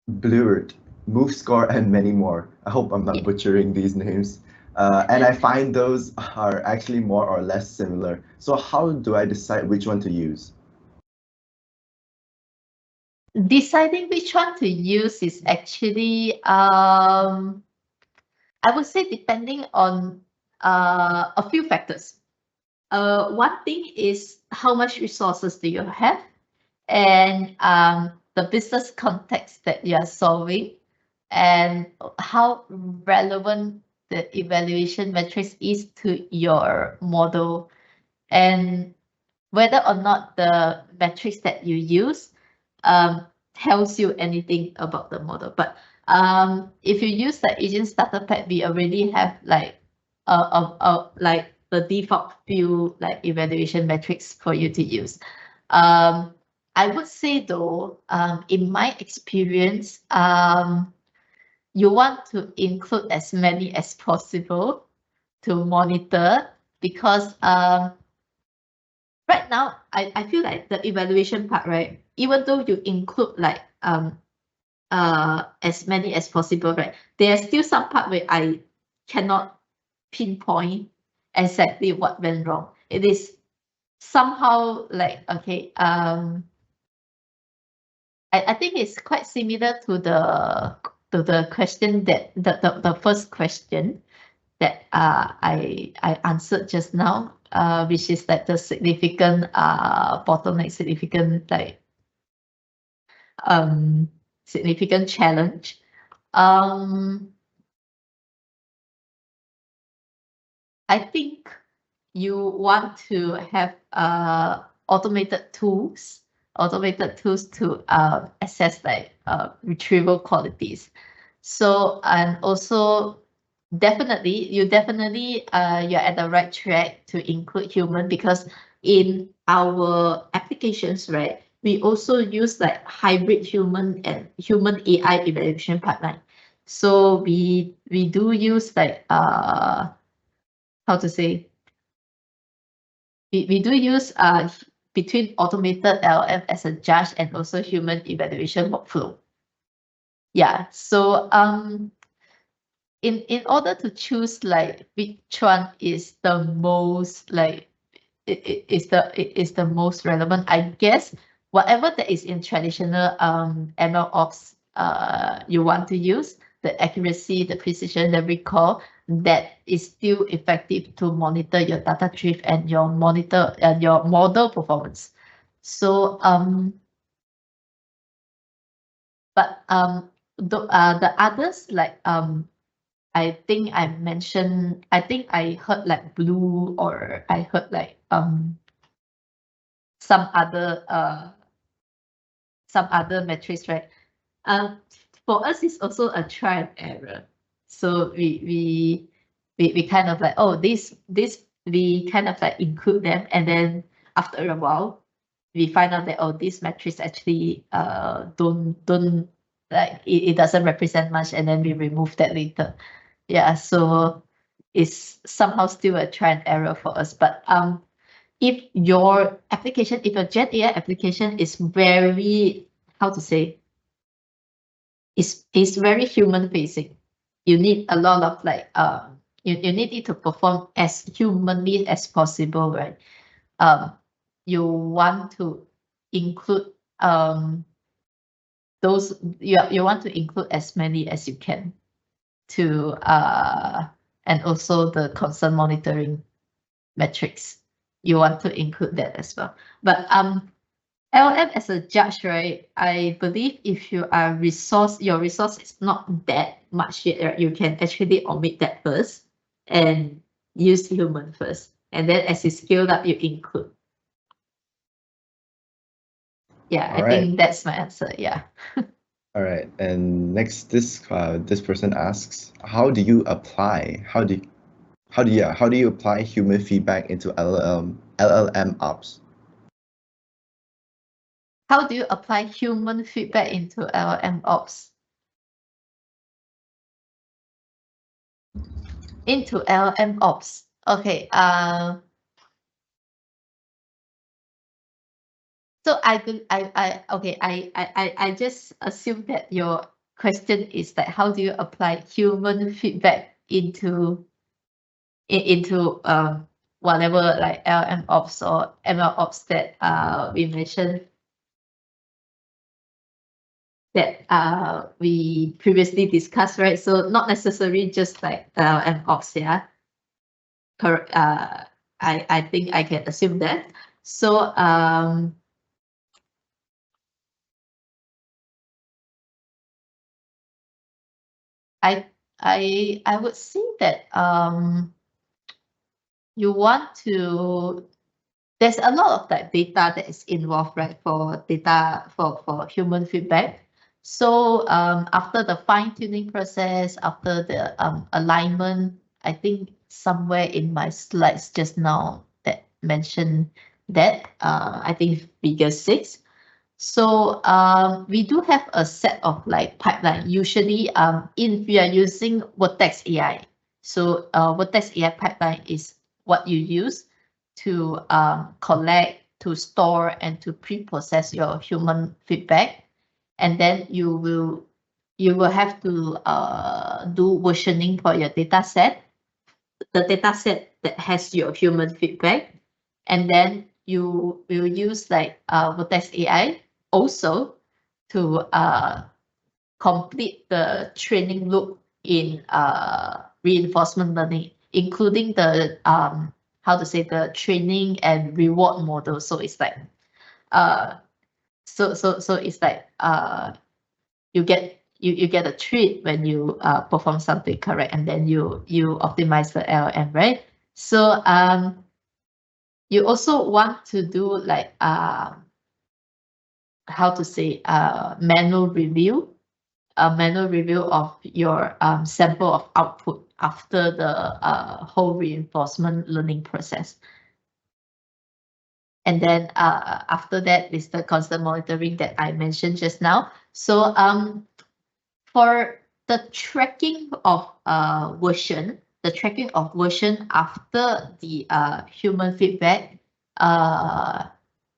Speaker 2: BLURT, move score, and many more. I hope I'm not butchering these names. And I find those are actually more or less similar. So how do I decide which one to use?
Speaker 1: Deciding which one to use is actually, I would say, depending on a few factors. One thing is how much resources do you have, and the business context that you are solving, and how relevant the evaluation metrics is to your model, and whether or not the metrics that you use tells you anything about the model. But if you use the agent starter pack, we already have like like the default few like evaluation metrics for you to use. I would say though, in my experience, you want to include as many as possible to monitor, because right now, I feel like the evaluation part, right? Even though you include like as many as possible, right? There's still some part where I cannot pinpoint exactly what went wrong. It is somehow like, okay, I think it's quite similar to the question that the first question that I answered just now, which is like the significant bottleneck, significant like significant challenge. I think you want to have automated tools to assess like retrieval qualities. So, and also definitely you're at the right track to include human, because in our applications, right, we also use like hybrid human and human AI evaluation pipeline. So we do use like how to say, we do use between automated LLM as a judge and also human evaluation workflow. Yeah, so in order to choose like which one is the most like it is the most relevant, I guess whatever that is in traditional MLOps you want to use, the accuracy, the precision, the recall, that is still effective to monitor your data drift and your monitor and your model performance. So but the others like I think I mentioned, I think I heard like blue, or I heard like some other metrics, right? For us, it's also a trial and error. So we kind of like, oh, this we kind of like include them, and then after a while, we find out that, oh, these metrics actually don't like it doesn't represent much, and then we remove that later. Yeah, so it's somehow still a trial and error for us. But if your application, if your GenAI application is very, how to say, is very human facing, you need a lot of like you need it to perform as humanly as possible, right? You want to include those, you want to include as many as you can to and also the constant monitoring metrics, you want to include that as well. But LM as a judge, right? I believe if you are your resource is not that much yet, right, you can actually omit that first and use human first. And then as you scale up, you include. Yeah, I think that's my answer. Yeah.
Speaker 2: All right. And next, this person asks, how do you apply human feedback into LLM ops?
Speaker 1: How do you apply human feedback into MLOps? Into MLOps. Okay. So I just assume that your question is that how do you apply human feedback into whatever like LMOps or MLOps that we mentioned that we previously discussed, right? So not necessarily just like MLOps, yeah. I think I can assume that. So I would say that you want to. There's a lot of that data that is involved, right? For human feedback. So after the fine tuning process, after the alignment, I think somewhere in my slides just now that mentioned that I think figure 6. So we do have a set of like pipeline. Usually if we are using Vertex AI. So Vertex AI pipeline is what you use to collect, to store, and to pre-process your human feedback. And then you will have to do versioning for your data set, the data set that has your human feedback. And then you will use like Vertex AI also to complete the training loop in reinforcement learning, including the the training and reward model. So it's like it's like you get a treat when you perform something correct, and then you optimize the LLM, right? So you also want to do like manual review, a manual review of your sample of output after the whole reinforcement learning process. And then after that is the constant monitoring that I mentioned just now. So for the tracking of version, after the human feedback,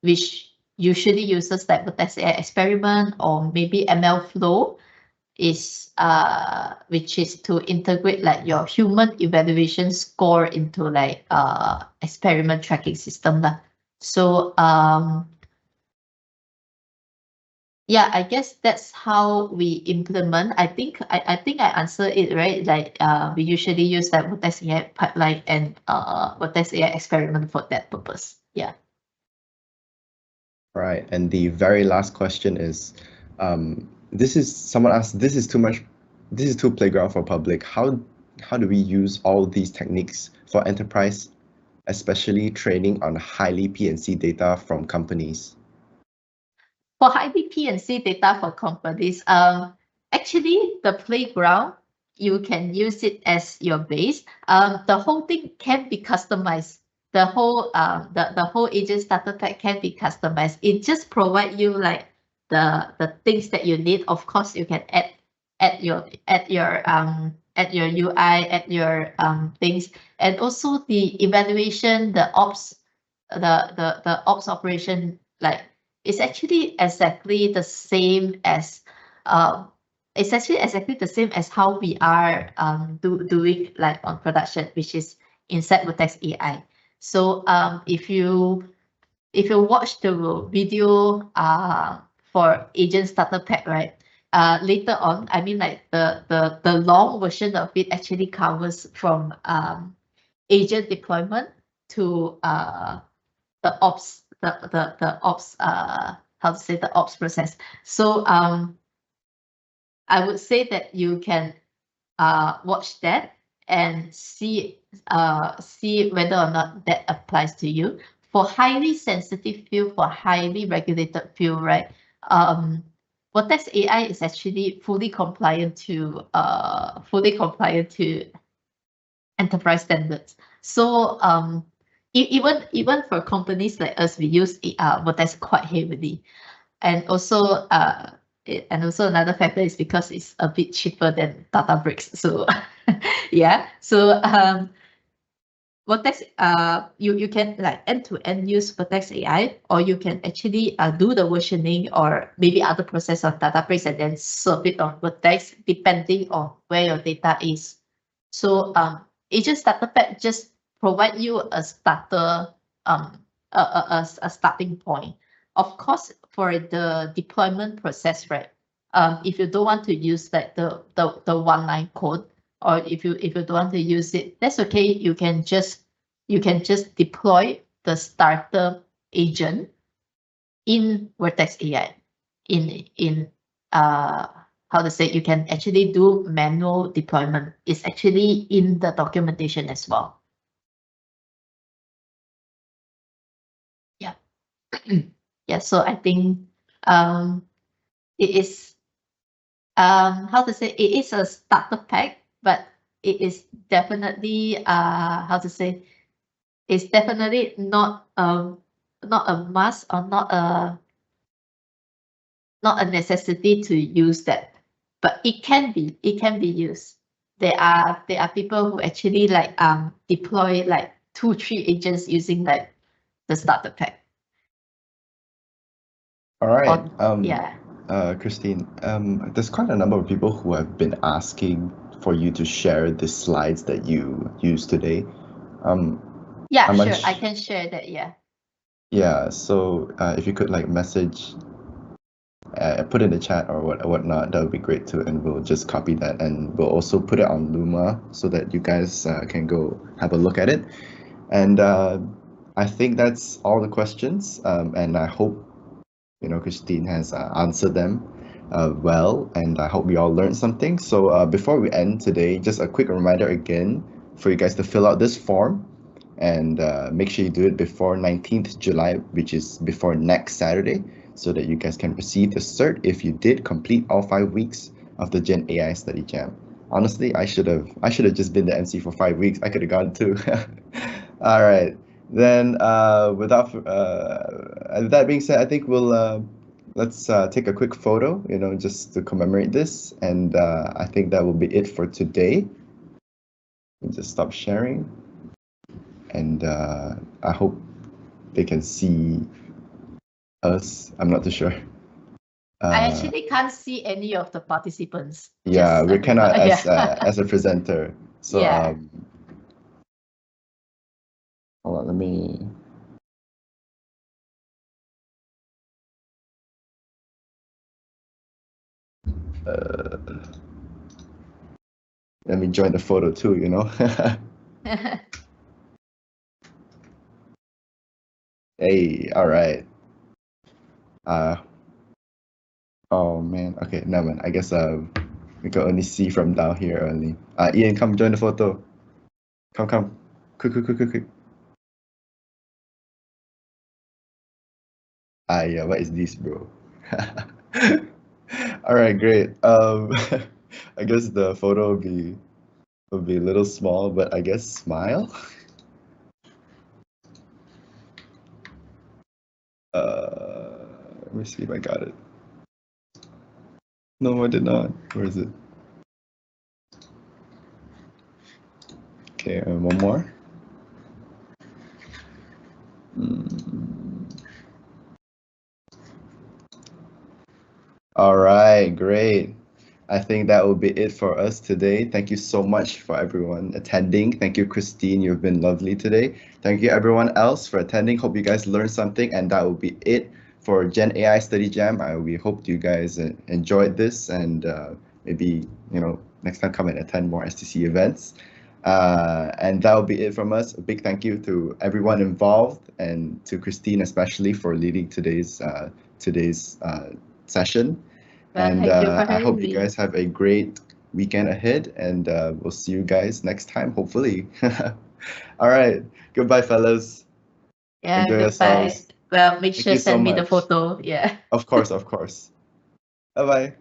Speaker 1: which usually uses like Vertex AI experiment or maybe ML flow, is which is to integrate like your human evaluation score into like experiment tracking system lah. So yeah, I guess that's how we implement. I think I answered it right. Like we usually use that Vertex AI pipeline and Vertex AI experiment for that purpose. Yeah.
Speaker 2: Right, and the very last question is, someone asked, this is too playground for public. How do we use all these techniques for enterprise, especially training on highly P&C data from companies?
Speaker 1: For highly P&C data for companies, actually the playground, you can use it as your base. The whole thing can be customized. The whole the whole agent starter pack can be customized. It just provide you like the things that you need. Of course, you can add your UI, add your things, and also the evaluation, the ops operation, like it's actually exactly the same as how we are doing like on production, which is inside Vertex AI. So if you watch the video for agent starter pack, right? Later on, I mean like the long version of it actually covers from agent deployment to the ops ops how to say the ops process. So I would say that you can watch that and see whether or not that applies to you. For highly sensitive field, for highly regulated field, right? Vortex AI is actually fully compliant to enterprise standards. So even for companies like us, we use Vortex quite heavily, and also another factor is because it's a bit cheaper than Databricks. So yeah, so Vortex, you can like end-to-end use Vortex AI, or you can actually do the versioning or maybe other process on Databricks and then serve it on Vortex depending on where your data is. So Agent Starter Pack just provide you a starter a starting point. Of course, for the deployment process, right? If you don't want to use like the one-line code, or if you don't want to use it, that's okay. You can just deploy the starter agent in Vortex AI. In how to say, you can actually do manual deployment. It's actually in the documentation as well. Yeah. Yeah. So I think it is how to say, it is a starter pack, but it is definitely how to say, it's definitely not a must, or not a necessity to use that, but it can be used. There are people who actually like deploy like 2-3 agents using like the starter pack.
Speaker 2: All right.
Speaker 1: Yeah.
Speaker 2: Christine, there's quite a number of people who have been asking for you to share the slides that you used today.
Speaker 1: Yeah, sure. I can share that. Yeah.
Speaker 2: Yeah. So if you could like message, put in the chat or whatnot, that would be great too, and we'll just copy that, and we'll also put it on Luma so that you guys can go have a look at it. And I think that's all the questions, and I hope Christine has answered them well, and I hope we all learned something. So before we end today, just a quick reminder again for you guys to fill out this form, and make sure you do it before 19th July, which is before next Saturday, so that you guys can receive the cert if you did complete all 5 weeks of the Gen AI Study Jam. Honestly, I should have just been the MC for 5 weeks. I could have gone too. All right. Then without that being said, I think we'll let's take a quick photo, just to commemorate this, and I think that will be it for today. Just stop sharing, and I hope they can see us. I'm not too sure.
Speaker 1: I actually can't see any of the participants.
Speaker 2: Yeah, we cannot as a presenter. So
Speaker 1: yeah.
Speaker 2: Hold on, let me. Let me join the photo too, Hey, all right. Oh man. Okay, no man. I guess we can only see from down here only. Ian, come join the photo. Come. Quick. Yeah, what is this, bro? All right, great. I guess the photo will be a little small, but I guess smile. Let me see if I got it. No, I did not. Where is it? Okay, one more. All right, great. I think that will be it for us today. Thank you so much for everyone attending. Thank you, Christine. You've been lovely today. Thank you, everyone else, for attending. Hope you guys learned something, and that will be it for Gen AI Study Jam. We hope you guys enjoyed this, and maybe next time come and attend more STC events. And that'll be it from us. A big thank you to everyone involved and to Christine especially for leading today's session.
Speaker 1: Well,
Speaker 2: And
Speaker 1: thank you for
Speaker 2: I hope
Speaker 1: having
Speaker 2: you
Speaker 1: me.
Speaker 2: guys have a great weekend ahead, and we'll see you guys next time, hopefully. All right. Goodbye, fellas.
Speaker 1: Yeah,
Speaker 2: Enjoy
Speaker 1: goodbye.
Speaker 2: yourselves.
Speaker 1: Well, make
Speaker 2: Thank
Speaker 1: sure
Speaker 2: you so
Speaker 1: send me the
Speaker 2: much.
Speaker 1: photo. Yeah.
Speaker 2: Of course, of course. Bye-bye.